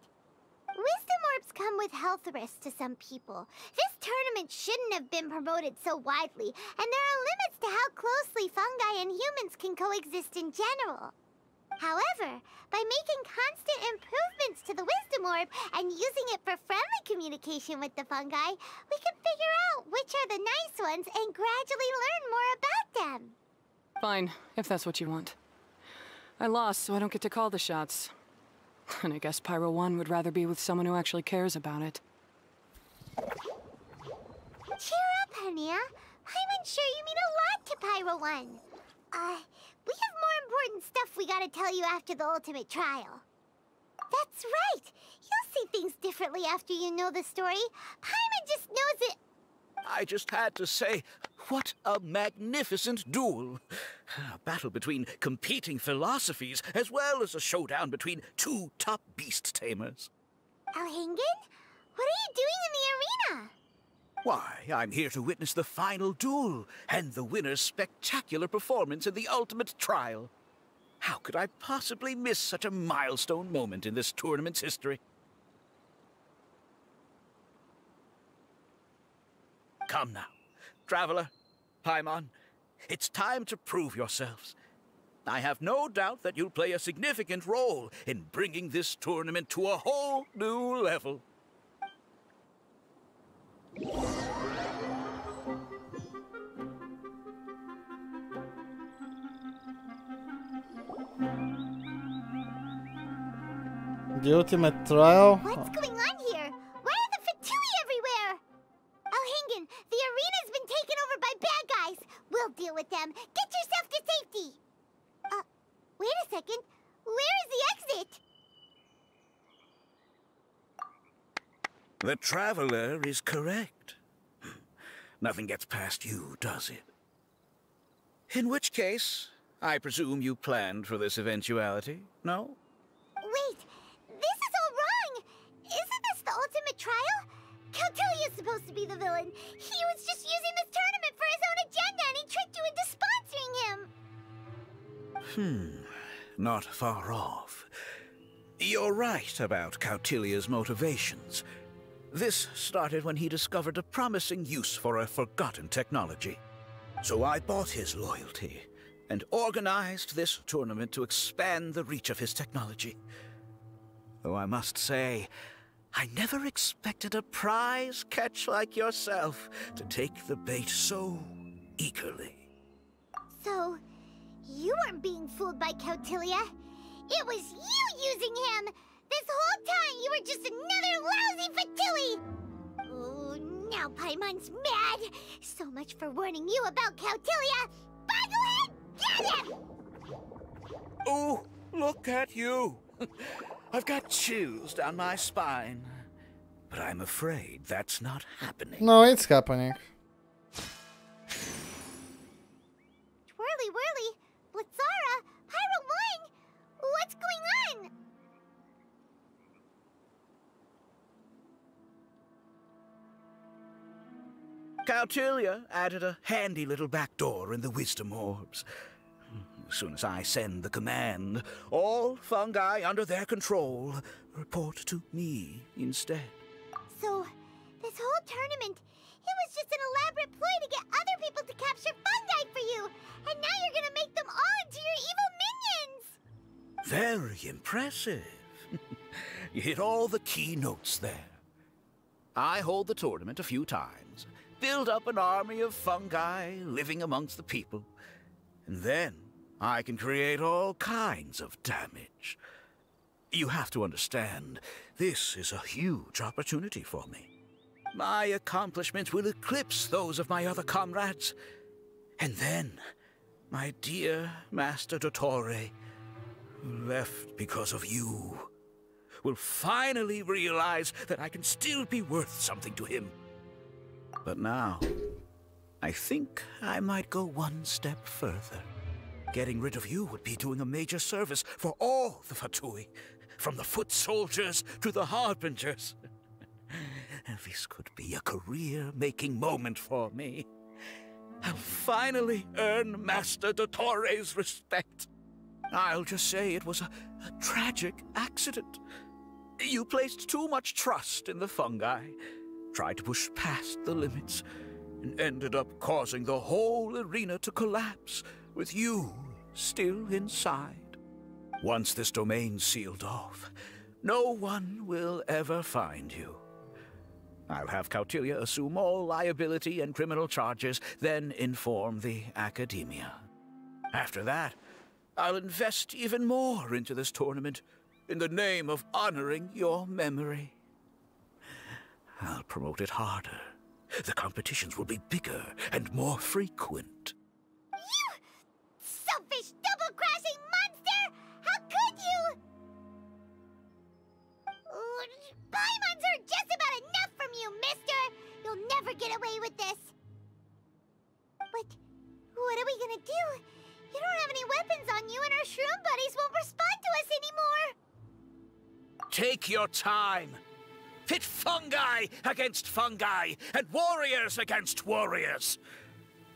Wisdom orbs come with health risks to some people. This tournament shouldn't have been promoted so widely, and there are limits to how closely fungi and humans can coexist in general. However, by making constant improvements to the Wisdom Orb and using it for friendly communication with the fungi, we can figure out which are the nice ones and gradually learn more about them. Fine, if that's what you want. I lost, so I don't get to call the shots. And I guess Pyro 1 would rather be with someone who actually cares about it. Cheer up, Hania. I'm sure you mean a lot to Pyro 1. We have more important stuff we gotta tell you after the ultimate trial. That's right. You'll see things differently after you know the story. Paimon just knows it. I just had to say, what a magnificent duel. A battle between competing philosophies, as well as a showdown between two top beast tamers. Alhingen? What are you doing in the arena? Why, I'm here to witness the final duel, and the winner's spectacular performance in the ultimate trial. How could I possibly miss such a milestone moment in this tournament's history? Come now, Traveler, Paimon, it's time to prove yourselves. I have no doubt that you'll play a significant role in bringing this tournament to a whole new level. The ultimate trial? What's going on here? Why are the Fatui everywhere? Alhingen, the arena's been taken over by bad guys. We'll deal with them. Get yourself to safety. Wait a second. Where is the exit? The Traveler is correct. Nothing gets past you, does it? In which case, I presume you planned for this eventuality, no? Wait, this is all wrong. Isn't this the ultimate trial? Cautilia's supposed to be the villain. He was just using this tournament for his own agenda and he tricked you into sponsoring him. Not far off. You're right about Cautilia's motivations. This started when he discovered a promising use for a forgotten technology. So I bought his loyalty and organized this tournament to expand the reach of his technology. Though I must say, I never expected a prize catch like yourself to take the bait so eagerly. So, you weren't being fooled by Cautilia. It was you using him! This whole time you were just another lousy Fatui! Oh, now Paimon's mad! So much for warning you about Cautilia! Boglehead, get him! Oh, look at you! I've got chills down my spine. But I'm afraid that's not happening. No, it's happening. Twirly whirly, Blitzara, Pyro 1! What's going on? Cautilia added a handy little back door in the wisdom orbs. As soon as I send the command, all fungi under their control report to me instead. So, this whole tournament, it was just an elaborate ploy to get other people to capture fungi for you! And now you're gonna make them all into your evil minions! Very impressive. You hit all the key notes there. I hold the tournament a few times, build up an army of fungi living amongst the people, and then I can create all kinds of damage. You have to understand, this is a huge opportunity for me. My accomplishments will eclipse those of my other comrades. And then, my dear Master Dottore, who left because of you, will finally realize that I can still be worth something to him. But now, I think I might go one step further. Getting rid of you would be doing a major service for all the Fatui, from the foot soldiers to the harbingers. And this could be a career-making moment for me. I'll finally earn Master Dottore's respect. I'll just say it was a tragic accident. You placed too much trust in the fungi, tried to push past the limits, and ended up causing the whole arena to collapse, with you still inside. Once this domain's sealed off, no one will ever find you. I'll have Cautilia assume all liability and criminal charges, then inform the Academia. After that, I'll invest even more into this tournament in the name of honoring your memory. I'll promote it harder. The competitions will be bigger and more frequent. You selfish, double-crashing monster! How could you? Paimons are just about enough from you, mister! You'll never get away with this. But what are we gonna do? You don't have any weapons on you, and our shroom buddies won't respond to us anymore. Take your time. Pit fungi against fungi, and warriors against warriors.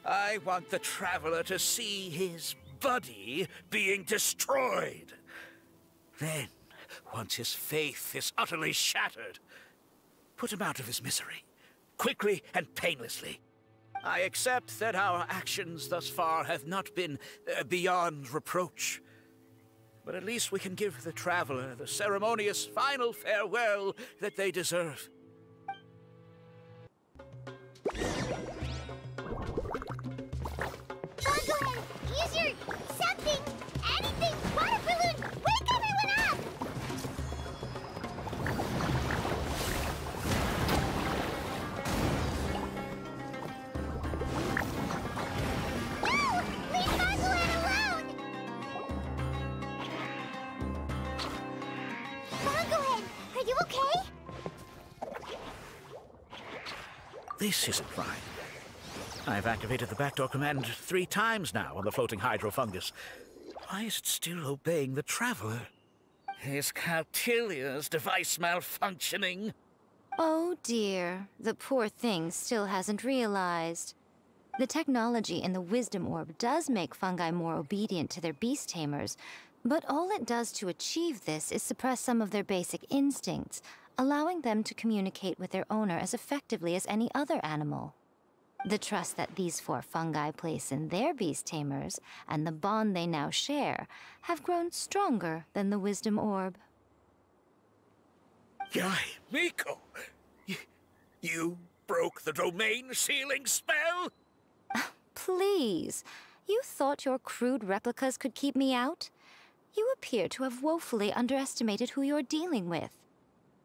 I want the Traveler to see his buddy being destroyed. Then, once his faith is utterly shattered, put him out of his misery, quickly and painlessly. I accept that our actions thus far have not been beyond reproach. But at least we can give the Traveler the ceremonious final farewell that they deserve. Go ahead, use your something, anything, water balloon, wake everyone up! No! Leave Margaret alone! Margaret, are you okay? This isn't right. I've activated the backdoor command 3 times now on the floating hydrofungus. Why is it still obeying the Traveler? Is Caltilia's device malfunctioning? Oh dear, the poor thing still hasn't realized. The technology in the Wisdom Orb does make fungi more obedient to their beast tamers, but all it does to achieve this is suppress some of their basic instincts, allowing them to communicate with their owner as effectively as any other animal. The trust that these 4 fungi place in their beast tamers, and the bond they now share, have grown stronger than the Wisdom Orb. Guy, Miko! You broke the domain sealing spell? Please, you thought your crude replicas could keep me out? You appear to have woefully underestimated who you're dealing with.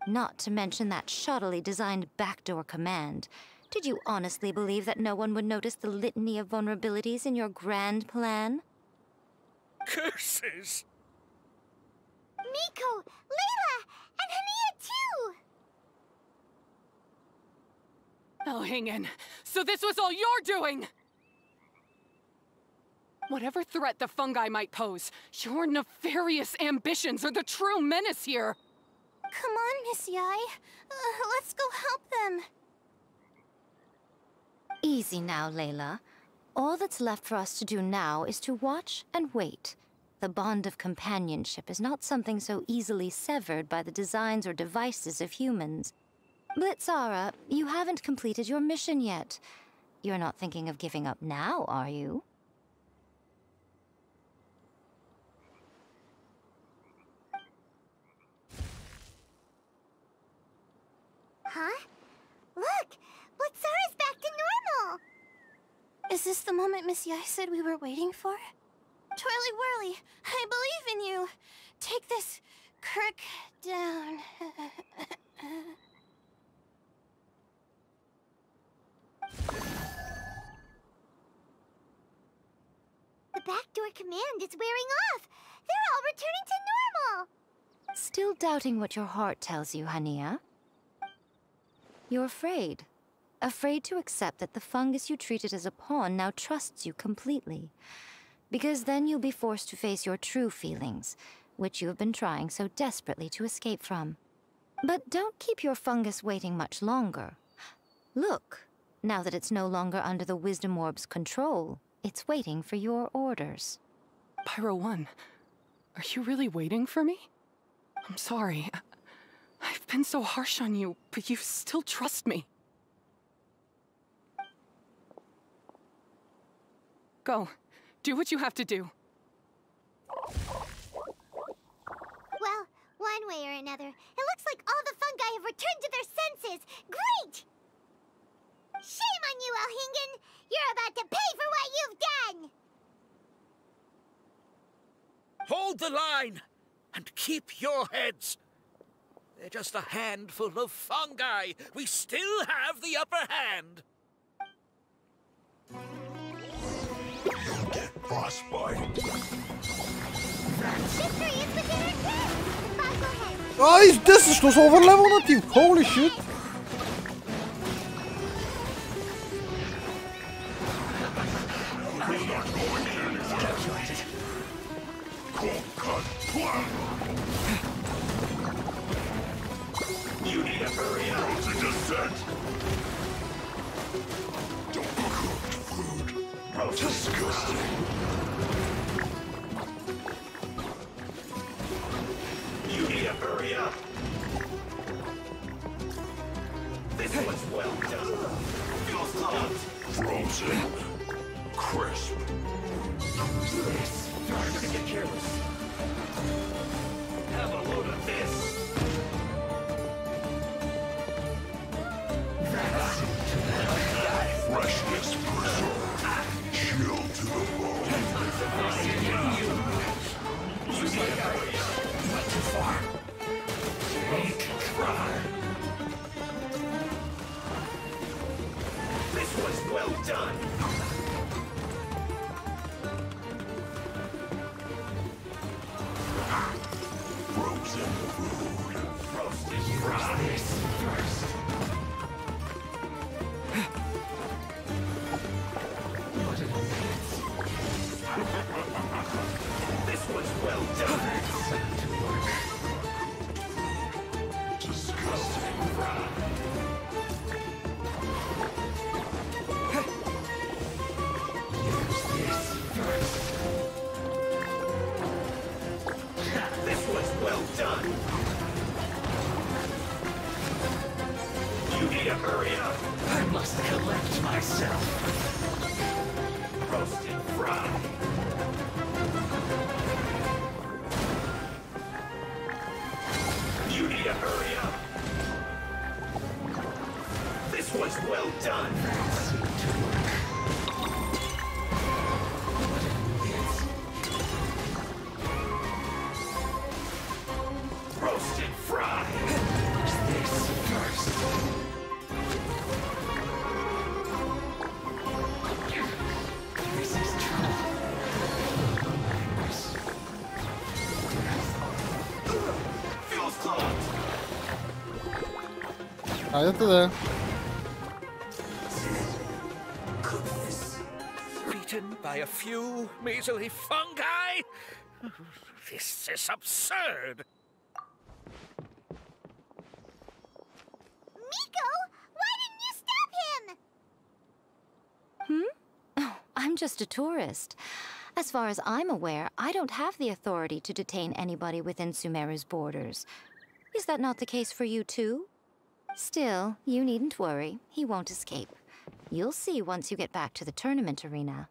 Not to mention that shoddily designed backdoor command. Did you honestly believe that no one would notice the litany of vulnerabilities in your grand plan? Curses! Miko, Layla, and Hania too! Oh, hang in. So this was all you're doing! Whatever threat the fungi might pose, your nefarious ambitions are the true menace here! Come on, Miss Yai. Let's go help them. Easy now, Layla. All that's left for us to do now is to watch and wait. The bond of companionship is not something so easily severed by the designs or devices of humans. Blitzara, you haven't completed your mission yet. You're not thinking of giving up now, are you? Huh? Look! Blitzara's back to normal! Is this the moment Miss Yai said we were waiting for? Twirly Whirly, I believe in you. Take this crook down. The backdoor command is wearing off! They're all returning to normal! Still doubting what your heart tells you, Hania? You're afraid. Afraid to accept that the fungus you treated as a pawn now trusts you completely. Because then you'll be forced to face your true feelings, which you have been trying so desperately to escape from. But don't keep your fungus waiting much longer. Look, now that it's no longer under the Wisdom Orb's control, it's waiting for your orders. Pyro 1, are you really waiting for me? I'm sorry. I've been so harsh on you, but you still trust me. Go. Do what you have to do. Well, one way or another, it looks like all the fungi have returned to their senses! Great! Shame on you, Elhingen! You're about to pay for what you've done! Hold the line and keep your heads. They're just a handful of fungi. We still have the upper hand. You get frostbite. Victory is within our grasp! Fog, go ahead. Ай, this що са оверлевел на тим? Holy shit! You need to hurry up. It's a descent. Don't cooked food. How disgusting. You need to hurry up. This was well done. Feels hot. Frozen. Crisp. This. You're gonna get careless. Have a load of this. Freshness preserved. Chill to the bone. Not too far. Make it try. This was well done. Frozen food. Roasted fries first. This was well done. Disgusting fry. Use this first. This was well done. You need to hurry up. I must collect myself. Roasted fry. You need to hurry up. This was well done. Roasted fry. This first. This is true. Feels clogged. Хайдете да. Beaten by a few measly fungi? This is absurd. Miko, why didn't you stop him? Oh, I'm just a tourist. As far as I'm aware, I don't have the authority to detain anybody within Sumeru's borders. Is that not the case for you too? Still, you needn't worry. He won't escape. You'll see once you get back to the tournament arena.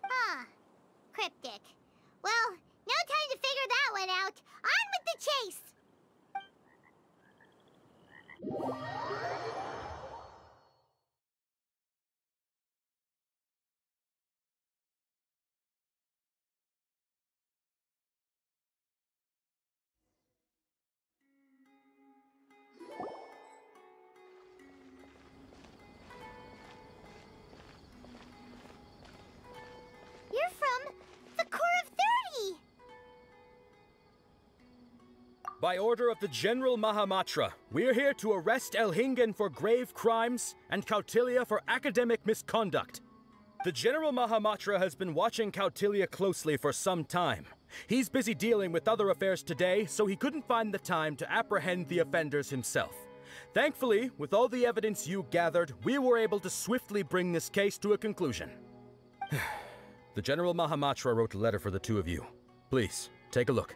Ah, cryptic. Well, no time to figure that one out. On with the chase! You're from the Core of 30! By order of the General Mahamatra, we're here to arrest Elhingen for grave crimes and Kautilya for academic misconduct. The General Mahamatra has been watching Kautilya closely for some time. He's busy dealing with other affairs today, so he couldn't find the time to apprehend the offenders himself. Thankfully, with all the evidence you gathered, we were able to swiftly bring this case to a conclusion. The General Mahamatra wrote a letter for the two of you. Please, take a look.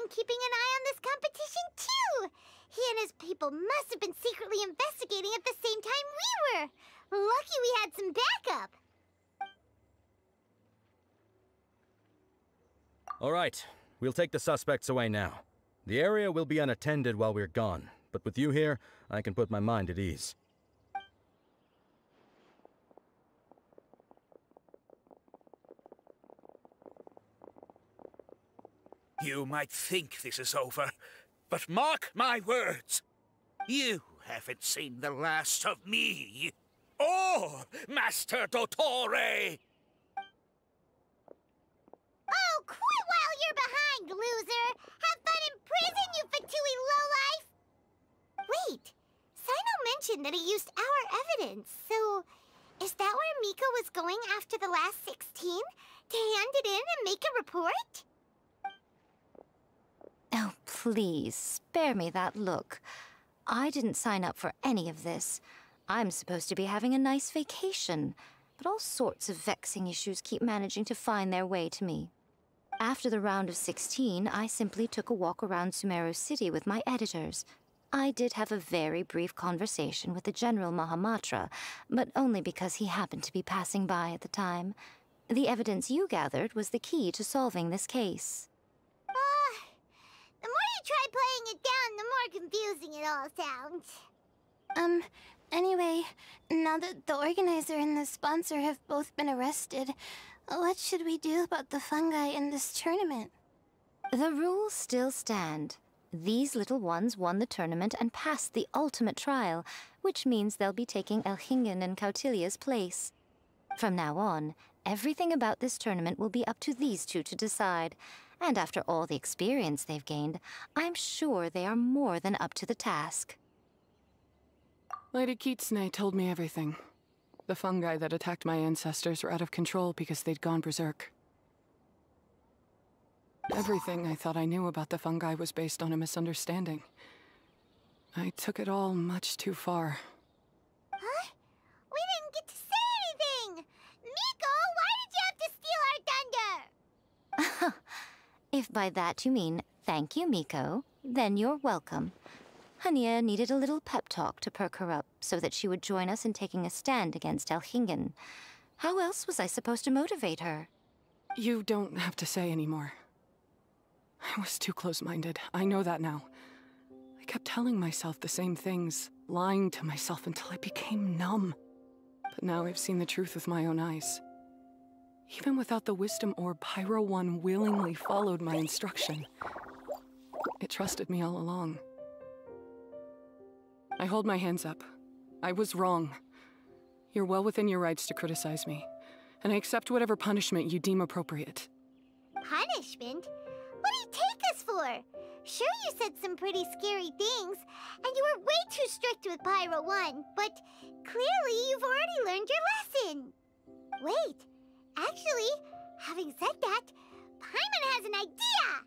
been keeping an eye on this competition too. He and his people must have been secretly investigating at the same time we were. Lucky we had some backup. All right, we'll take the suspects away now. The area will be unattended while we're gone, but with you here, I can put my mind at ease. You might think this is over, but mark my words. You haven't seen the last of me. Or Master Dottore! Oh, quit while you're behind, loser! Have fun in prison, you fatui lowlife! Wait, Sino mentioned that he used our evidence, so is that where Miko was going after the last 16? To hand it in and make a report? Oh, please, spare me that look. I didn't sign up for any of this. I'm supposed to be having a nice vacation, but all sorts of vexing issues keep managing to find their way to me. After the round of 16, I simply took a walk around Sumeru City with my editors. I did have a very brief conversation with the General Mahamatra, but only because he happened to be passing by at the time. The evidence you gathered was the key to solving this case. The more you try playing it down, the more confusing it all sounds. Anyway, now that the organizer and the sponsor have both been arrested, what should we do about the fungi in this tournament? The rules still stand. These little ones won the tournament and passed the ultimate trial, which means they'll be taking Elhingen and Cautilia's place. From now on, everything about this tournament will be up to these two to decide. And after all the experience they've gained, I'm sure they are more than up to the task. Lady Kitsune told me everything. The fungi that attacked my ancestors were out of control because they'd gone berserk. Everything I thought I knew about the fungi was based on a misunderstanding. I took it all much too far. Huh? We didn't get to say anything! Miko, why did you have to steal our thunder? If by that you mean thank you, Miko, then you're welcome. Hania needed a little pep talk to perk her up so that she would join us in taking a stand against Elhingen. How else was I supposed to motivate her? You don't have to say anymore. I was too close-minded. I know that now. I kept telling myself the same things, lying to myself until I became numb. But now I've seen the truth with my own eyes. Even without the wisdom orb, Pyro 1 willingly followed my instruction. It trusted me all along. I hold my hands up. I was wrong. You're well within your rights to criticize me, and I accept whatever punishment you deem appropriate. Punishment? What do you take us for? Sure, you said some pretty scary things, and you were way too strict with Pyro 1, but clearly you've already learned your lesson. Wait, actually, having said that, Paimon has an idea!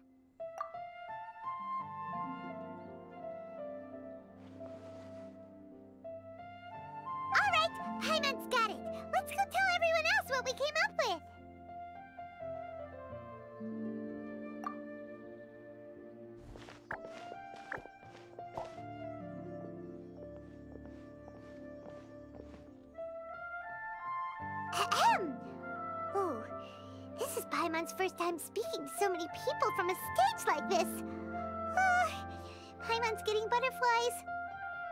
Alright, Paimon's got it. Let's go tell everyone else what we came up with. Ahem. Ooh, this is Paimon's first time speaking to so many people from a stage like this. Paimon's getting butterflies.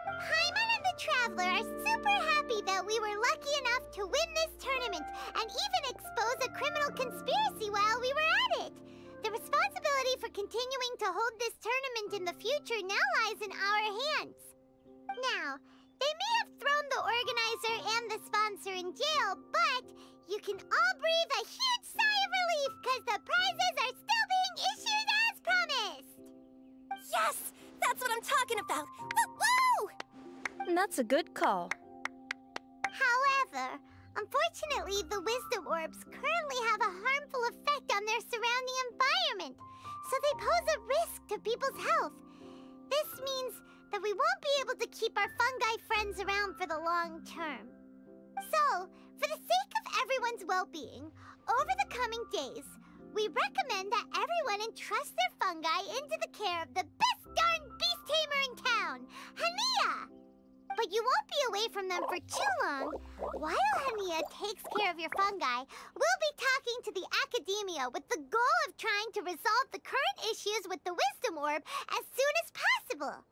Paimon and the Traveler are super happy that we were lucky enough to win this tournament and even expose a criminal conspiracy while we were at it. The responsibility for continuing to hold this tournament in the future now lies in our hands. Now, they may have thrown the organizer and the sponsor in jail, but you can all breathe a huge sigh of relief because the prizes are still being issued as promised! Yes! That's what I'm talking about! Woo! That's a good call. However, unfortunately, the wisdom orbs currently have a harmful effect on their surrounding environment, so they pose a risk to people's health. This means that we won't be able to keep our fungi friends around for the long term. So, for the sake of everyone's well-being, over the coming days, We recommend that everyone entrust their fungi into the care of the best darn beast tamer in town, Hania! But you won't be away from them for too long. While Hania takes care of your fungi, we'll be talking to the academia with the goal of trying to resolve the current issues with the Wisdom Orb as soon as possible.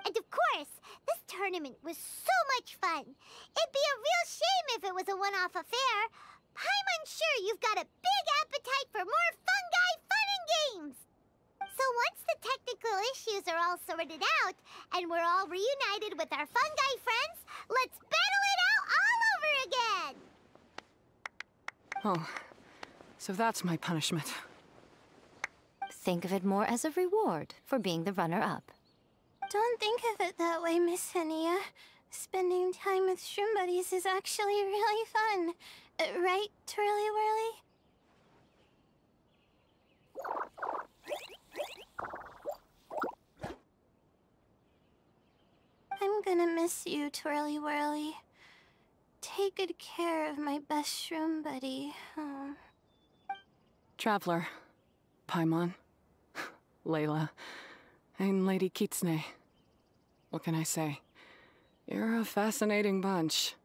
And of course, this tournament was so much fun. It'd be a real shame if it was a one-off affair. Paimon's sure you've got a big appetite for more fungi fun and games. So once the technical issues are all sorted out, and we're all reunited with our fungi friends, let's battle it out all over again! Oh, so that's my punishment. Think of it more as a reward for being the runner-up. Don't think of it that way, Miss Hania. Spending time with shroom buddies is actually really fun. Right, Twirly Whirly? I'm gonna miss you, Twirly Whirly. Take good care of my best shroom buddy. Oh. Traveler, Paimon, Layla, and Lady Kitsune. What can I say? You're a fascinating bunch.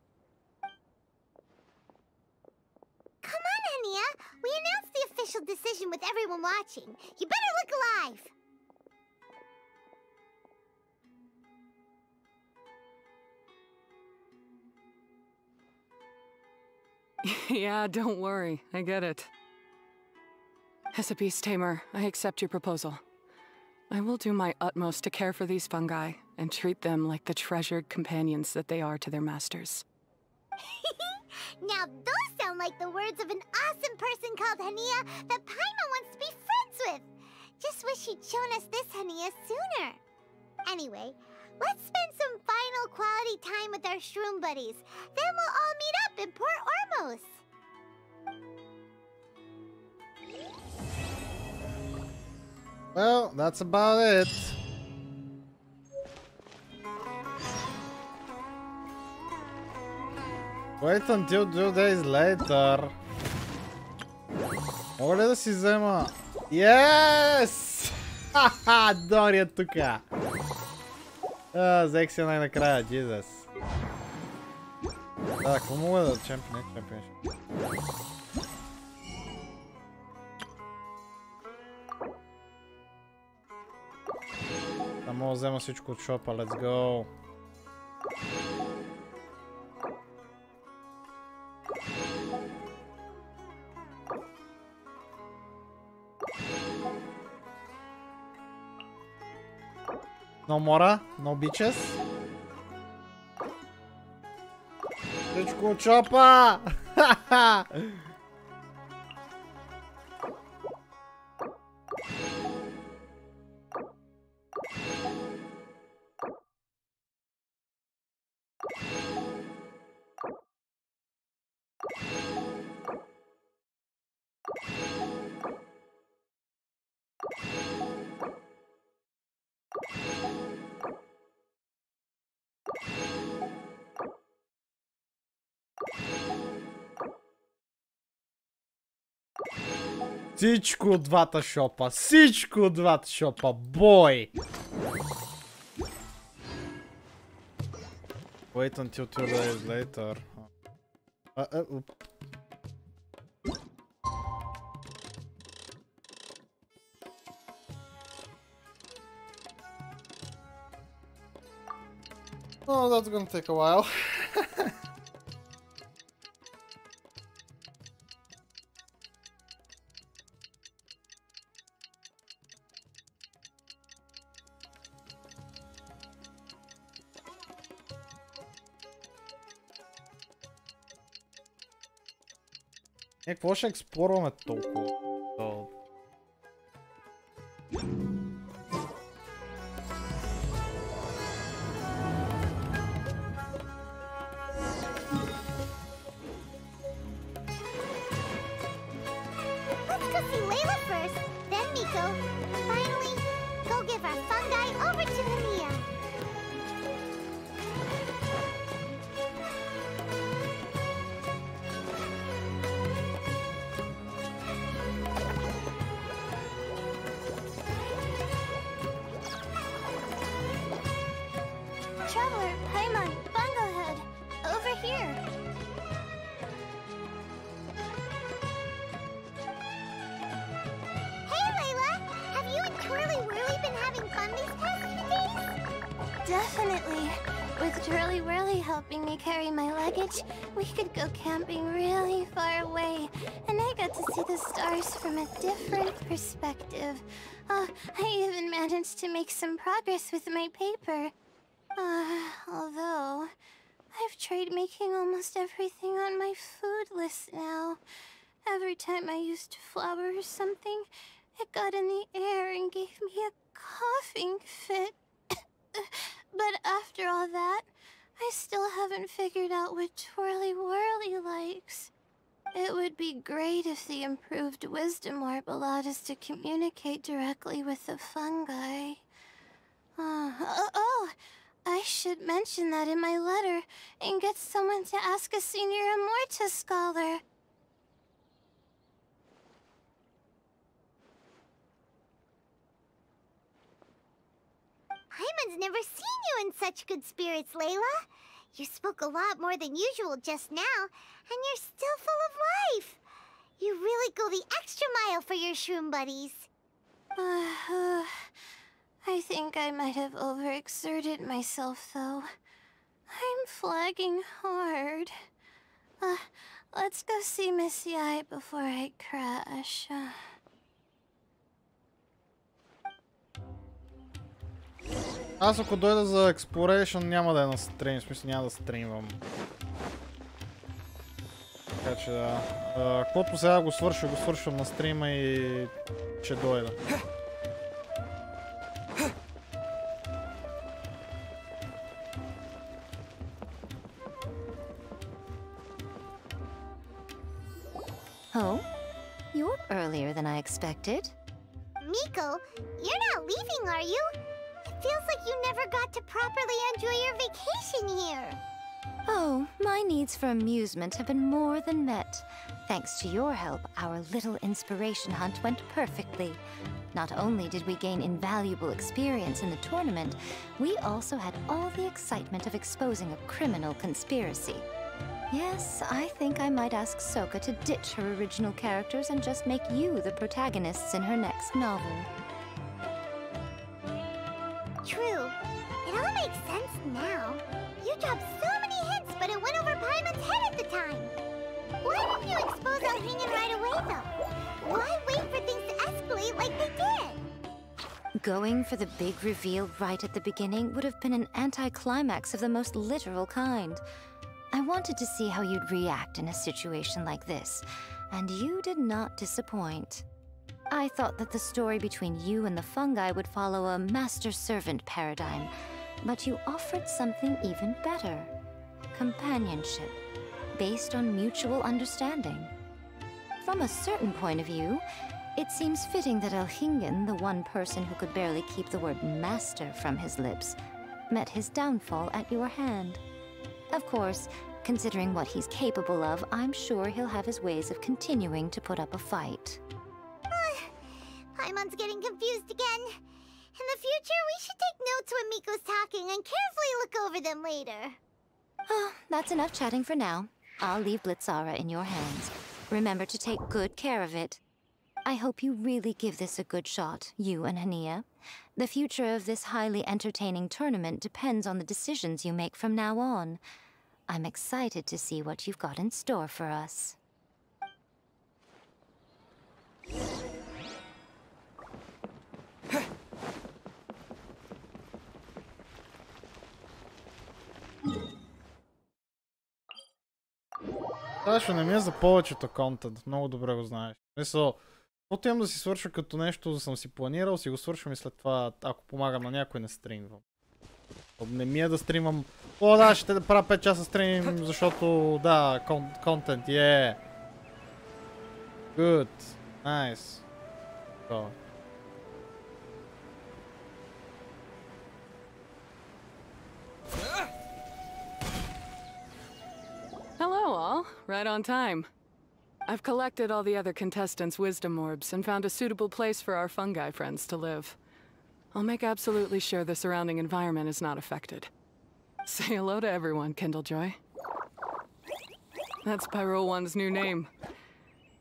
Come on, Hania. We announced the official decision with everyone watching. You better look alive. Yeah, don't worry. I get it. As a beast tamer, I accept your proposal. I will do my utmost to care for these fungi and treat them like the treasured companions that they are to their masters. Now those sound like the words of an awesome person called Hania that Paimon wants to be friends with. Just wish he'd shown us this Hania sooner. Anyway, let's spend some final quality time with our shroom buddies. Then we'll all meet up in Port Ormos. Well, that's about it. Wait until 2 days later. Мога ли да си взема? Yes! Ха-ха! Дори е тука! Взех си най-накрая, Jesus. Да, какво мога да чемпионеш? Да мога да взема всичко от шопа, let's go! No Mora, no bitches. Всичко от шопа! Ха-ха! Всичко от двата шопа! Всичко от двата шопа! Бой! Wait until 2 days later. Oh, that's gonna take a while. Какво ще експлорваме толкова? Let's go see Layla first, then Miko. Finally, go give our fungi over to Hania. Traveler, Paimon, Bunglehead, over here. Hey, Layla! Have you and Twirly Whirly been having fun these past few days? Definitely. With Twirly Whirly helping me carry my luggage, we could go camping really far away, and I got to see the stars from a different perspective. Oh, I even managed to make some progress with my paper. Although, I've tried making almost everything on my food list now. Every time I used flour or something, it got in the air and gave me a coughing fit. But after all that, I still haven't figured out what Twirly Whirly likes. It would be great if the improved Wisdom Orb allowed us to communicate directly with the fungi. I should mention that in my letter and get someone to ask a senior Immortus scholar. Paimon's never seen you in such good spirits, Layla. You spoke a lot more than usual just now, and you're still full of life. You really go the extra mile for your shroom buddies. I think I might have overexerted myself, though. I'm flagging hard. Let's go see Miss Yai before I crash. Аз ако дойда за Exploration няма да е на стрим, в смисъл няма да стримвам. Така че да. Каквото сега го свършвам на стрима и ще дойда. Oh, you're earlier than I expected. Miko, you're not leaving, are you? It feels like you never got to properly enjoy your vacation here. Oh, my needs for amusement have been more than met. Thanks to your help, our little inspiration hunt went perfectly. Not only did we gain invaluable experience in the tournament, we also had all the excitement of exposing a criminal conspiracy. Yes, I think I might ask Sokka to ditch her original characters and just make you the protagonists in her next novel. True. It all makes sense now. You dropped so many hints, but it went over Paimon's head at the time. Why didn't you expose Alhingen right away, though? Why wait for things to escalate like they did? Going for the big reveal right at the beginning would have been an anticlimax of the most literal kind. I wanted to see how you'd react in a situation like this, and you did not disappoint. I thought that the story between you and the fungi would follow a master-servant paradigm, but you offered something even better. Companionship, based on mutual understanding. From a certain point of view, it seems fitting that Alhingen, the one person who could barely keep the word master from his lips, met his downfall at your hand. Of course, considering what he's capable of, I'm sure he'll have his ways of continuing to put up a fight. Paimon's getting confused again. In the future, we should take notes when Miko's talking and carefully look over them later. Oh, that's enough chatting for now. I'll leave Blitzara in your hands. Remember to take good care of it. I hope you really give this a good shot, you and Hania. The future of this highly entertaining tournament depends on the decisions you make from now on. I'm excited to see what you've got in store for us. Това ще не ми е за повечето контент, много добре го знаеш. Мисъл, каквото имам да си свърша като нещо, да съм си планирал, си го свършвам и след това, ако помагам на някой, не стримвам. Не ми е да стримам, да, ще да правя 5 часа стрим, защото, да, контент, yeah. Good, nice. So. Hello, all. Right on time. I've collected all the other contestants' wisdom orbs and found a suitable place for our fungi friends to live. I'll make absolutely sure the surrounding environment is not affected. Say hello to everyone, Kindlejoy. That's Pyro 1's new name.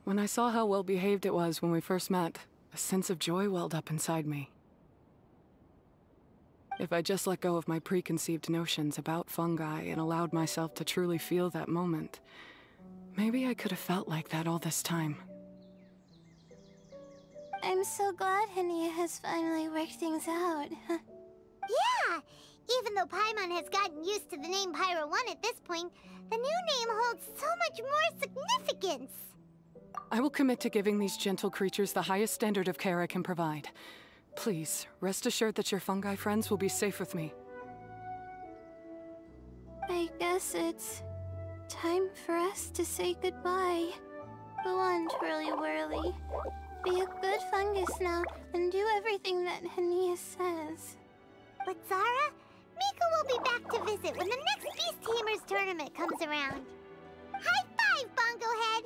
When I saw how well behaved it was when we first met, a sense of joy welled up inside me. If I just let go of my preconceived notions about fungi and allowed myself to truly feel that moment, maybe I could have felt like that all this time. I'm so glad Hania has finally worked things out. Yeah! Even though Paimon has gotten used to the name Pyro 1 at this point, the new name holds so much more significance! I will commit to giving these gentle creatures the highest standard of care I can provide. Please, rest assured that your fungi friends will be safe with me. I guess it's time for us to say goodbye. Go on, Twirly Whirly. Be a good fungus now and do everything that Hania says. But Zara, Miko will be back to visit when the next Beast Tamers tournament comes around. High five, Bongo Head!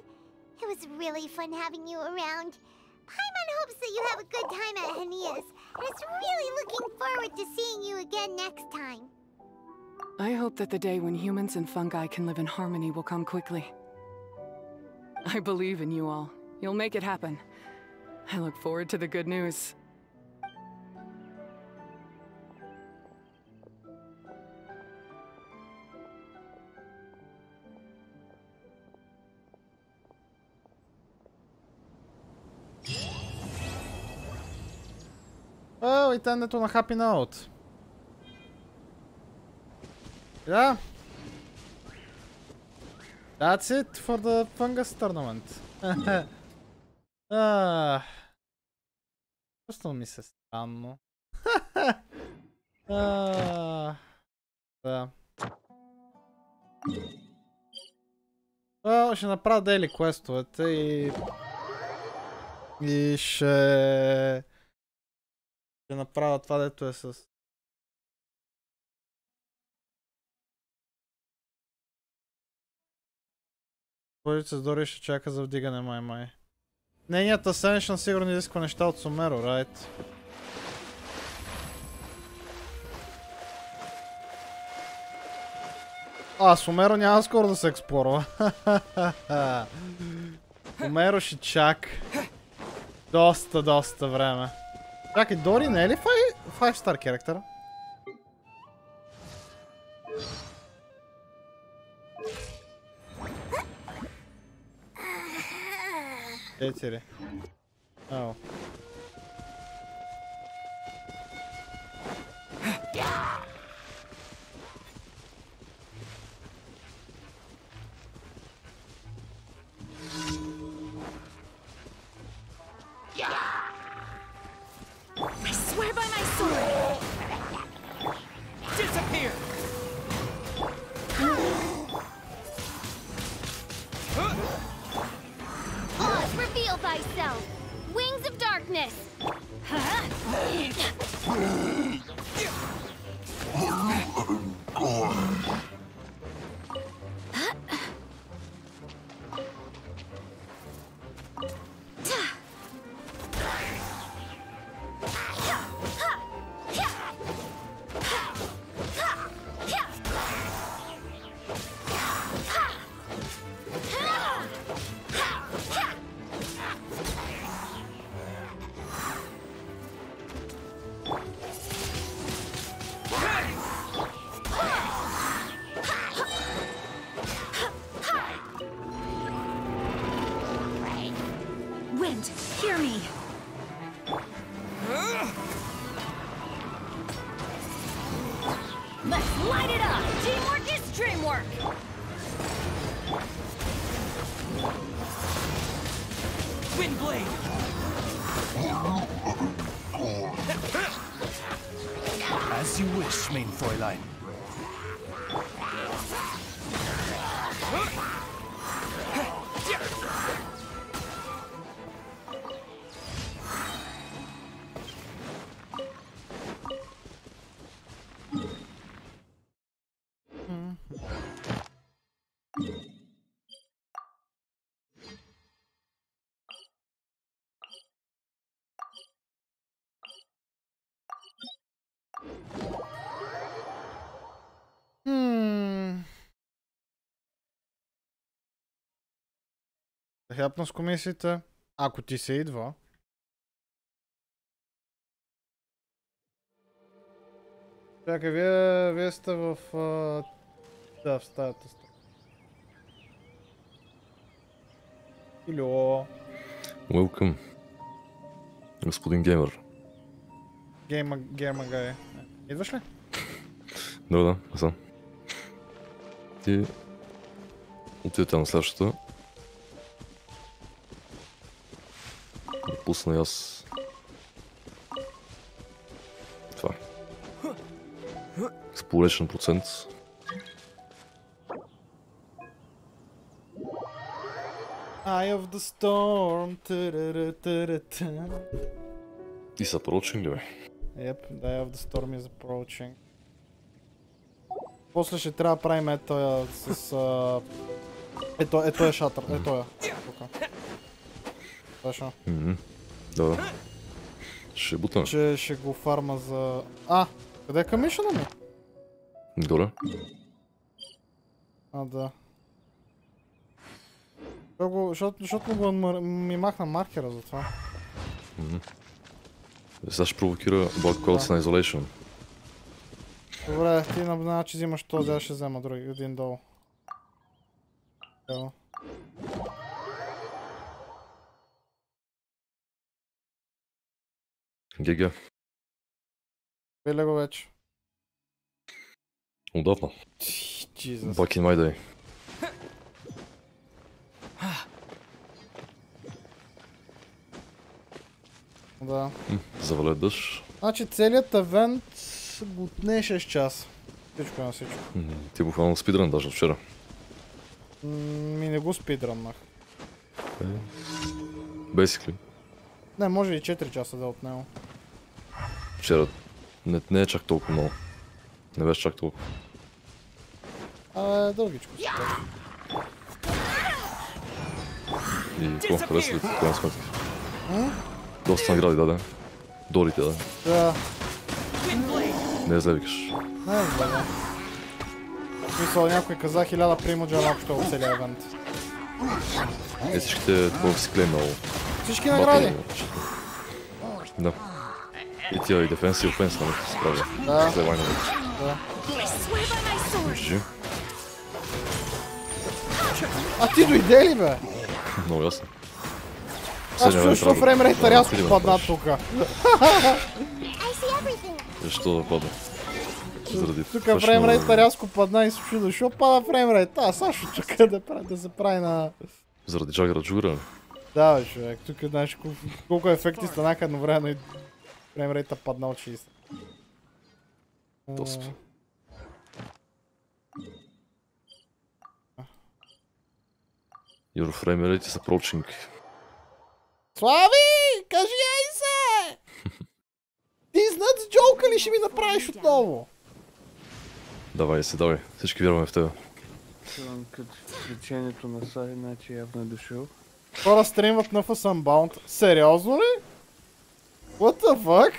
It was really fun having you around. Paimon hopes that you have a good time at Hania's, and is really looking forward to seeing you again next time. I hope that the day when humans and fungi can live in harmony will come quickly. I believe in you all. You'll make it happen. I look forward to the good news. Oh, it ended on a happy note. Yeah. That's it for the fungus tournament. Просто ми се странно. Да. Ще направя дейли квестовете и ще направя това, дето е с... Бъдете здори, ще чака за вдигане май. Нейният Ascension сигурно изисква неща от Сумеро, райт? Сумеро няма скоро да се експлорва. Сумеро ще чак доста време. Чакай, Дори не е ли 5-star character? Четири. Ау. I swear by my sword! Disappear! Oz, reveal thyself! Wings of darkness! Wind, hear me. Let's light it up! Teamwork is dreamwork! Windblade! As you wish, main Fräulein. Да хапна с комисиите. Ако ти се идва. Чакай, вие сте в... Да, в стаята сте. Ило. Welcome. Господин геймър. Гейма гай. Идваш ли? Да, съм. Ти... Отидете на следващата. Да пусна и аз... Това. Сполечен процент. Eye of the Storm. Ти са approaching ли бе? Yep, the Eye of the Storm is approaching. После ще трябва да правим ето с... Ето е шатър, ето е. Тука. Точно. Да. Ще бутам. Ще го фарма за... Къде е камишъна ми? Горе. Да. Защото ми махна маркера за това. Сега ще провокира Black Codes на Isolation. Добре, ти значи взимаш този, аз ще взема други, един долу. Ево. ГГ. Пиле го вече. Удобно. Jesus. Back in my day. Да. Завале дъжд. Значи целият евент го отне 6 часа. Всичко на всичко. Ти го хвана спидран даже вчера. Не го спидраннах. Basically. Не, може и 4 часа да отнело. Вчера не е чак толкова много. Не беше чак толкова. Дългичко си беше. И какво хареса ли? Крайна сметка. Доста награди даде. Дорите даде. Да. Не е зле викаш. Не е зле, да. В смисъл, някой каза 1000 примоджа общо от целия евент. Всичките такова си клеймнал. Всички награди? Да. И тия и дефенс и офенс, нали се справя. Да. Да. Вижи. Ти дойде ли бе? Много ясно. Аз чуя, що фреймрейта рязко падна тука. Защо да падна? Тука фреймрейта рязко падна и се чуда. Защо пада фреймрейта? Аз ще чука да се прави на... Заради джагъра джугъра? Да бе човек, тук знаеш колко ефекти станаха едновременно и фреймрейта падна от 60. Доста. Your frame rate is approaching. Слави! Кажи ей се! Ти знат с джоука ли ще ми направиш отново? Давай се, давай. Всички вярваме в тебе. Чувам като лечението на Сай, значи явно е дошъл. Хора стримват на Unbound. Сериозно ли? What the fuck?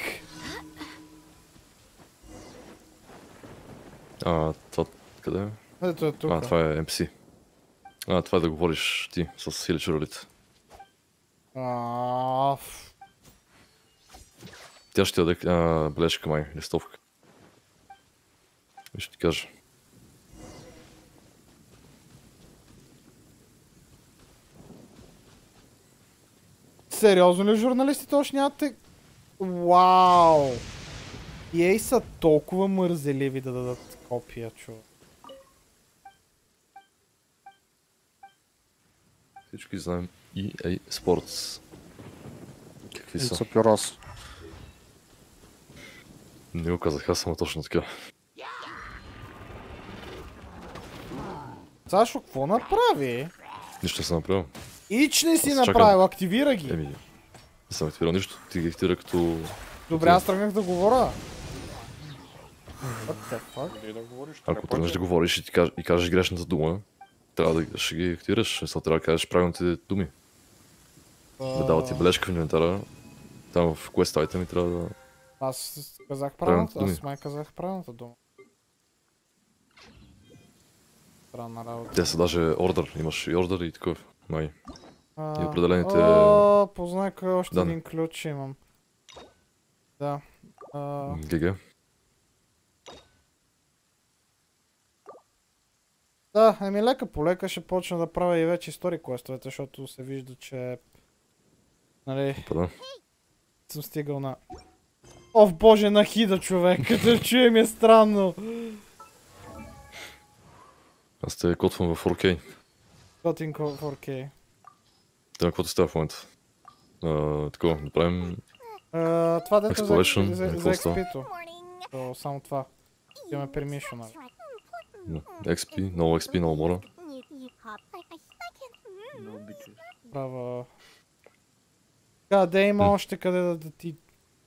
Това къде е? Ето е тук. Това е NPC. Това е да говориш ти с хиличуралите. Тя ще ти даде бележка май, листовка. И ще ти кажа. Сериозно ли журналистите още нямате? Вау! EA са толкова мързеливи да дадат копия, човек. Всички знаем EA Sports. Какви са? Пирос. Не го казах, аз съм точно така. Сашо, какво направи? Нищо не съм направил. Ич не си направил, активира ги. Не съм активирал нищо, ти ги активира като... Добре, аз тръгнах да говоря. What the fuck? Ако тръгнеш да говориш и кажеш грешната дума, трябва да ще ги активираш, трябва да кажеш правилните думи. Да дава ти бележка в инвентара, там в quest item и трябва да... Аз казах правилната, аз май казах правилната дума. Странна работа. Те са даже ордър, имаш и ордър и такъв, май. И определените... Познай кой още Да. един ключ имам. Да. ГГ. Да, ами лека по лека ще почна да правя и вече истории квестовете, защото се вижда, че... Нали... Да. Съм стигал на... О, боже, на хида, човек, като чуя ми е странно. Аз те котвам в 4K. Готинко 4K. Това какво ти става в момента? Такова, да правим... Това дето за Exploration, какво става? XP-то. Само това. Имаме permission, нали? XP, много XP, много мора. Не обичаш. Права... Къде има още къде да ти...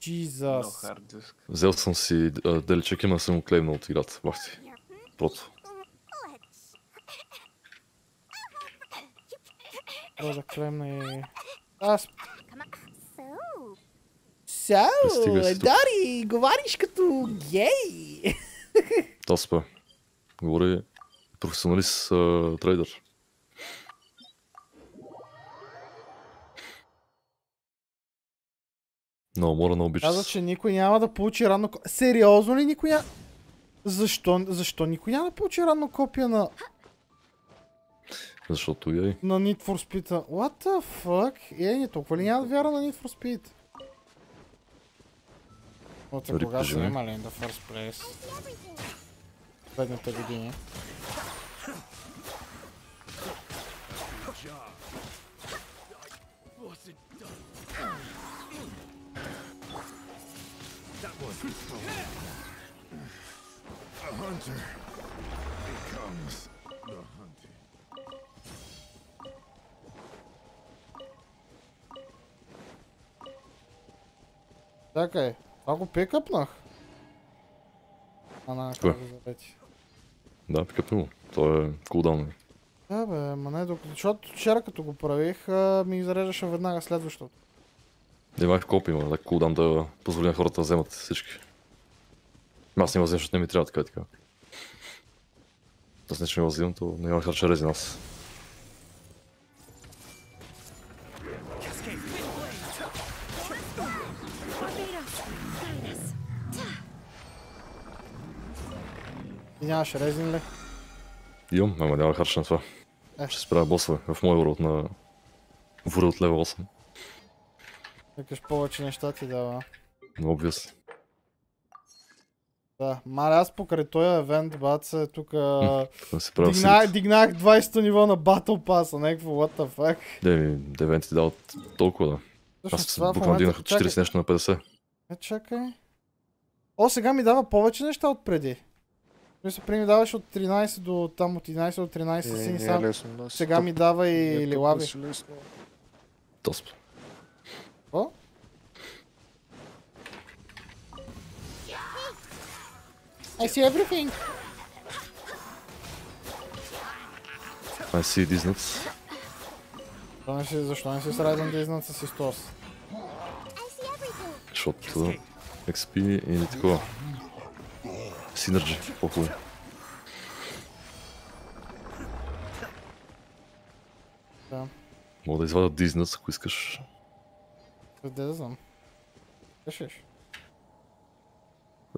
Много Jesus. хард диск. Взел съм си деличек, има съм го клеймнал от играта. Бах ти. Прото. Трябва да клемна и... Аз... Пристигай си тук. Дари, говориш като гей! Тоспа. Говори професионалист трейдър. Много мора, много обича. Каза, че никой няма да получи ранно копие. Сериозно ли никой няма... Защо никой няма да получи ранно копия на... Защото ей. На Need for Speed? What the fuck? Не толкова ли няма да вяра на Need for Speed? От кога са имали in the first place? Следните години. A hunter becomes the hunted. Чакай, това го пикъпнах. Кое? Как го зарети. Да, пикъпни го. То е кулдаун. Да бе, ма не докато... Защото вчера като го правих, ми зареждаше веднага следващото. Да имах копи, има да кулдаун да позволи на хората да вземат всички. Аз не го вземам, защото не ми трябва така и така. Аз не че не го вземам, то не има харча рези нас. И нямаше резин ли? Имам, ама няма харча на това. Ще се правя босове в моя урод на... В урод левел 8. Викаш повече неща ти дава. Много obvious. Да, маля аз покрай този евент, баце, тук дигнах 20-то ниво на Battle Pass, някакво what the fuck. Да, евенти ти дават толкова да. Аз буквално дигнах от 40 нещо на 50. Чакай. О, сега ми дава повече неща от преди. Мисля, преди ми даваш от 13 до там, от 11 до 13 сини сам. Сега ми дава и лилави. Тосп. О? I see everything. I see these nuts. Защо не си срайден да изнат с Истос? Защото XP или такова. Синерджи, по-хубаво. Да. Мога да извадя these nuts, ако искаш. Къде да знам? Решиш?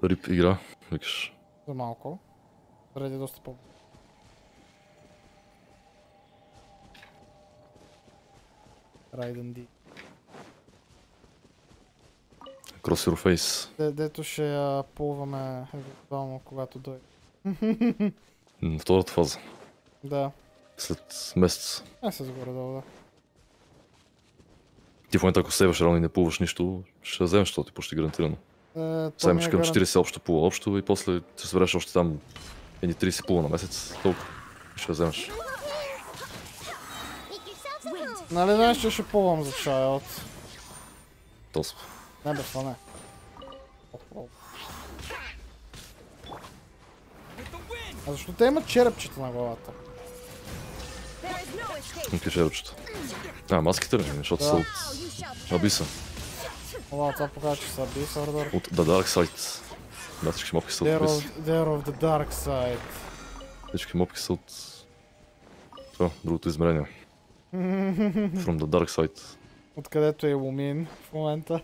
Рип игра, викаш. За малко. Заради доста по... Райден Ди. Cross your face. Дето ще я полваме евентуално, когато дойде. Втората фаза. Да. След месец. С горе-долу, да. Ти в момента ако сейваш рано и не плуваш нищо, ще вземеш, защото ти почти гарантирано. Сега имаш към 40 общо пула общо и после се събереш още там едни 30 пула на месец, толкова ще вземеш. Нали знаеш, че ще пулвам за чайлд? Тосп. Не бе, това не. А защо те имат черепчета на главата? Какви черепчета? Маските ли? Защото са от Абиса. Ова, това показва, че са Abyss Order. От The Dark Side. Да, всички мопки са от Abyss. They're of the Dark Side. Всички мопки са от... Това, другото измерение. From the dark side. Откъдето е Лумин в момента.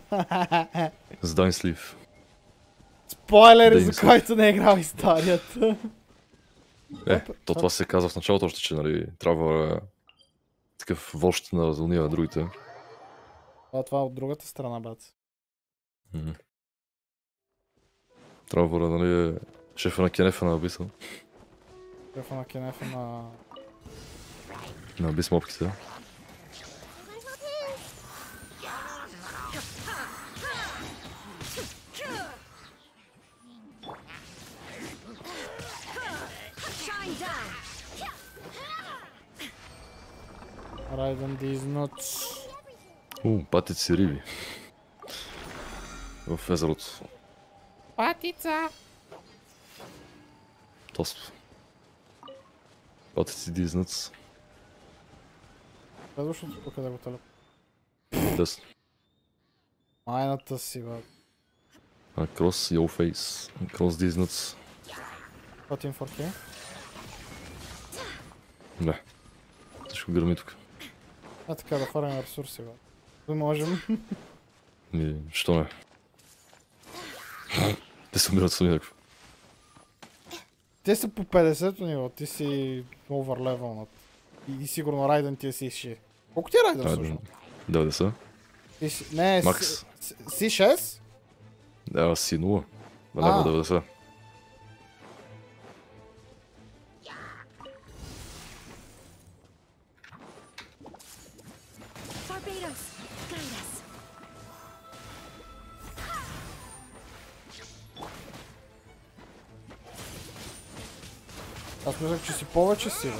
С Дайнслив. Спойлери, за който не е играл историята. То това се казва в началото още, че нали, трябва такъв вожд на уния другите. Това е от другата страна, бат. Трябва, нали, шефа на Кенефа на Абиса. Шефа на Кенефа на... На Абис мопките. Райден these nuts. Патици риби. В езерото. Патица! Тост. Патици these nuts. Следващото тук къде го телеп. Десно. Майната си, бе. Across your face. Across these nuts. Пътин 4K? Не. Всичко гърми тук. Така да фарим ресурси, бе. Да можем. Що не? Те се умират сами някакво. Те са по 50-то ниво, ти си оверлевелнат. И сигурно Райден ти е C6. Колко ти е Райден всъщност? 90. Не, Макс. C6? Да, C0. На лево 90. Аз мислях, че си повече си, бе.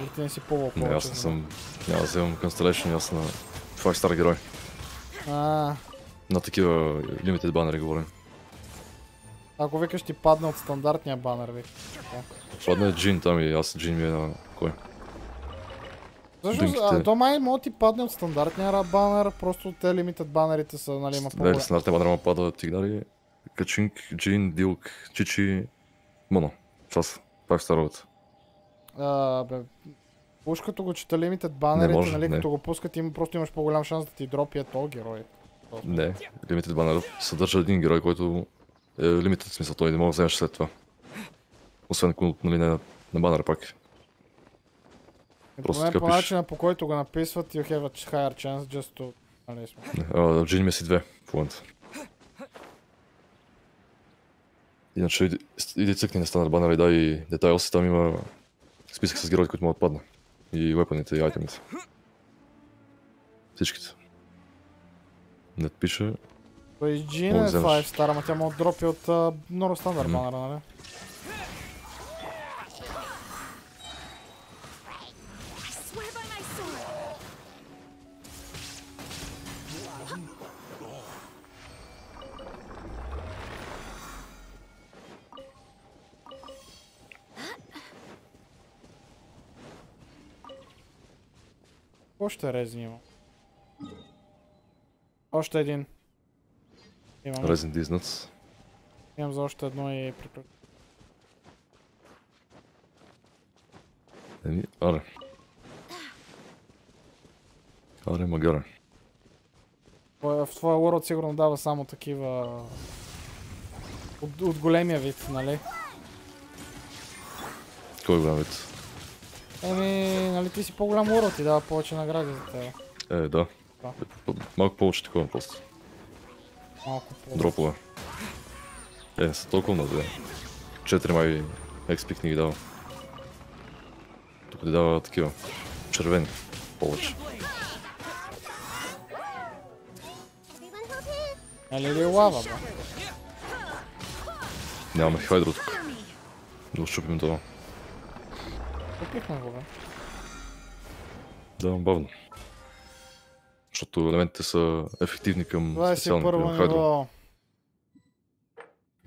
Или ти не си повече? Не, аз не съм... Няма да вземам Constellation, аз на... Това е стар герой. На такива limited банери говорим. Ако викаш ти падне от стандартния банер, вик. Падне Джин там и аз Джин ми е на... Кой? Защо? То май може ти падне от стандартния банер, просто те limited банерите са, нали, има по-голям. Не, стандартния банер му пада Тигнари, Качинг, Джин, Дилк, Чичи, Моно. Това са. Пак старовата. Уж като го чета limited банерите, нали, като го пускат, просто имаш по-голям шанс да ти дропи е този герой. Не, limited банер съдържа един герой, който е limited, в смисъл, той не може да вземеш след това. Освен, нали, на банера пак. Просто по начина, по който го написват, you have a higher chance just to... Нали, Джин ми си 2 в момента. Иначе иди цъкни на стандар банера и дай детайлси, там има списък с героите, които могат да падна. И вепаните, и айтемите. Всичките. Не пише. Той Джин е 5 стар, ама тя може да дропи от много стандар банера, нали? Още резни има. Още един. Имам. Резен дизнат. Имам за още едно и приключвам. Аре. Аре, магаре. В твоя world сигурно дава само такива... От големия вид, нали? Кой голям вид? Нали ти си по-голям world и дава повече награди за теб. Да. Малко повече такова просто. Малко повече. Дропове. Не са толкова много, да. 4 май експик ни ги дава. Тук ти дава такива червени повече. Ли лава, бе? Нямаме хайдро тук. Да щупим това. Купихме го, бе. Да, бавно. Защото елементите са ефективни към специално към хайдро.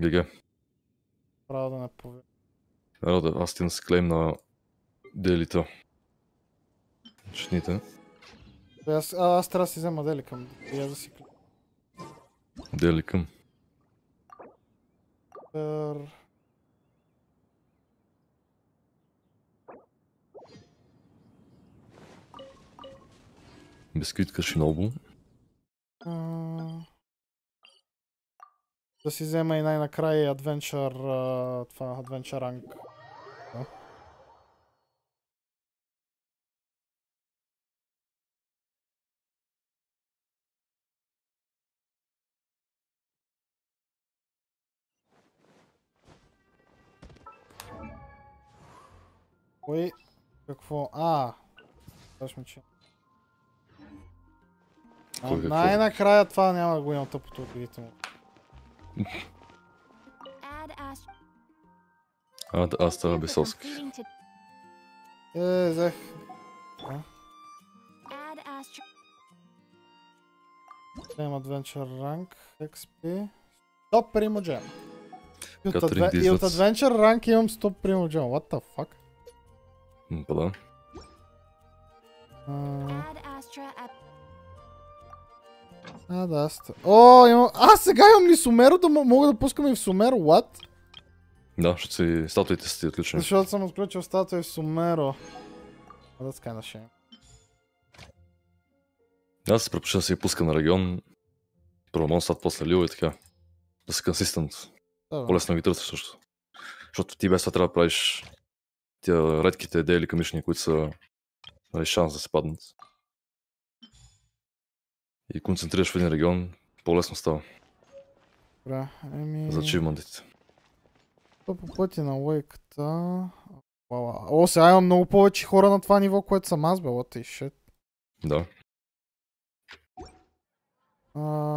ГГ. Право да не повярвам. Народа, аз ти на склейм на делита. Четните. Аз трябва да си взема деликъм. И аз да си клейм. Деликъм. Бисквит Кашиноbu. Да си взема и най-накрая Adventure, това Adventure Rank. Да. Кой? Какво? Точно че. Най-накрая това няма да го имам тъпото от видите му. Аз това бесоски. Взех. Клейм Adventure Rank, XP. 100 Primogen. И от Adventure Rank имам 100 Primogen. What the fuck? Па да. Да, имам... сега имам ли Сумеро, да мога да пускам и в Сумеро, what? Да, защото си статуите са ти отключени. Защото съм отключил статуи в Сумеро. That's kinda shame. Аз се предпочитам да си ги пускам на регион. Първо монстат, после Лио и така. Да си консистент. По-лесно ги търсиш също. Защото ти без това трябва да правиш тия редките дейли камишни, които са шанс да се паднат. И концентрираш в един регион, по-лесно става. Добре, за ачивментите. По пъти на лойката... сега имам много повече хора на това ниво, което съм аз, бе, what the shit. Да.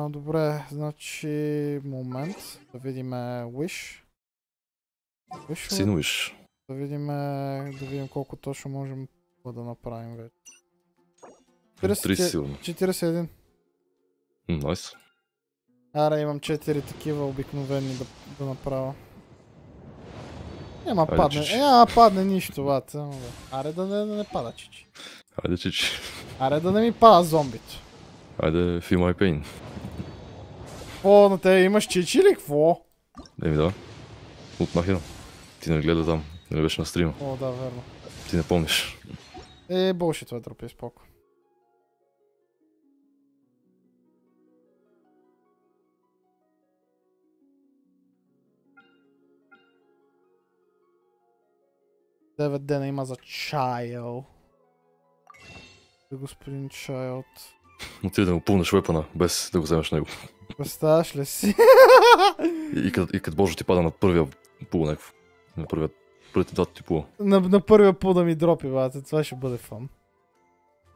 Добре, значи... Момент, да видим Wish. Син Wish. Да видим колко точно можем да направим вече. 30 сигурно. 41. Найс. Аре, имам 4 такива обикновени да направя. Няма падне нищо, бата. Аре да не пада чичи. Айде чичи. Аре да не ми пада зомбито. Айде feel my pain. Какво на тебе имаш чичи или какво? Да. От нахера. Ти не гледа там. Не беше на стрима. Да, верно. Ти не помниш. Болши това дропи, споко. Девет дена има за Child. Господин Child. Отиде да му пълнеш вепана, без да го вземеш него. Представяш ли си? И като Божо ти пада на първия пул някакво. На първите двата ти пула. На първия пул да ми дропи, бате. Това ще бъде фан.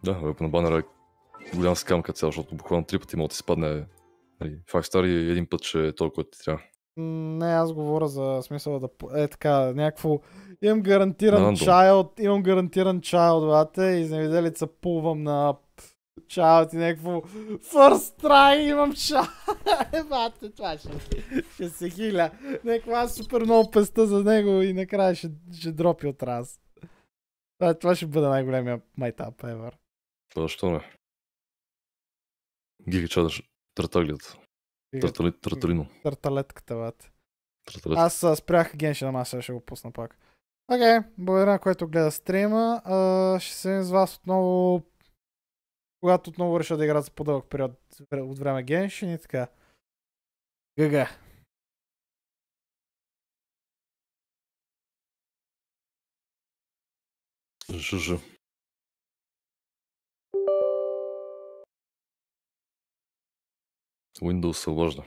Да, вепана банера е голям скам като цял, защото буквално 3 пъти може да ти спадне 5 star и един път ще е толкова, който ти трябва. Не, аз говоря за смисъл да така, някакво... Имам гарантиран child, бате, и изневиделица пулвам на child и някакво first try имам child, бате, това ще се хиля. Някаква супер много песта за него и накрая ще дропи от раз. Това ще бъде най-големия майтап ever. Защо не? Гига чадаш тартаглият. Тарталино. Тарталетката, бате. Аз спрях Genshin, ама сега ще го пусна пак. Окей, благодаря на който гледа стрима. Ще се видим с вас отново, когато отново реша да игра за по-дълъг период от време Genshin и така. ГГ. ЖЖ. Windows се обажда.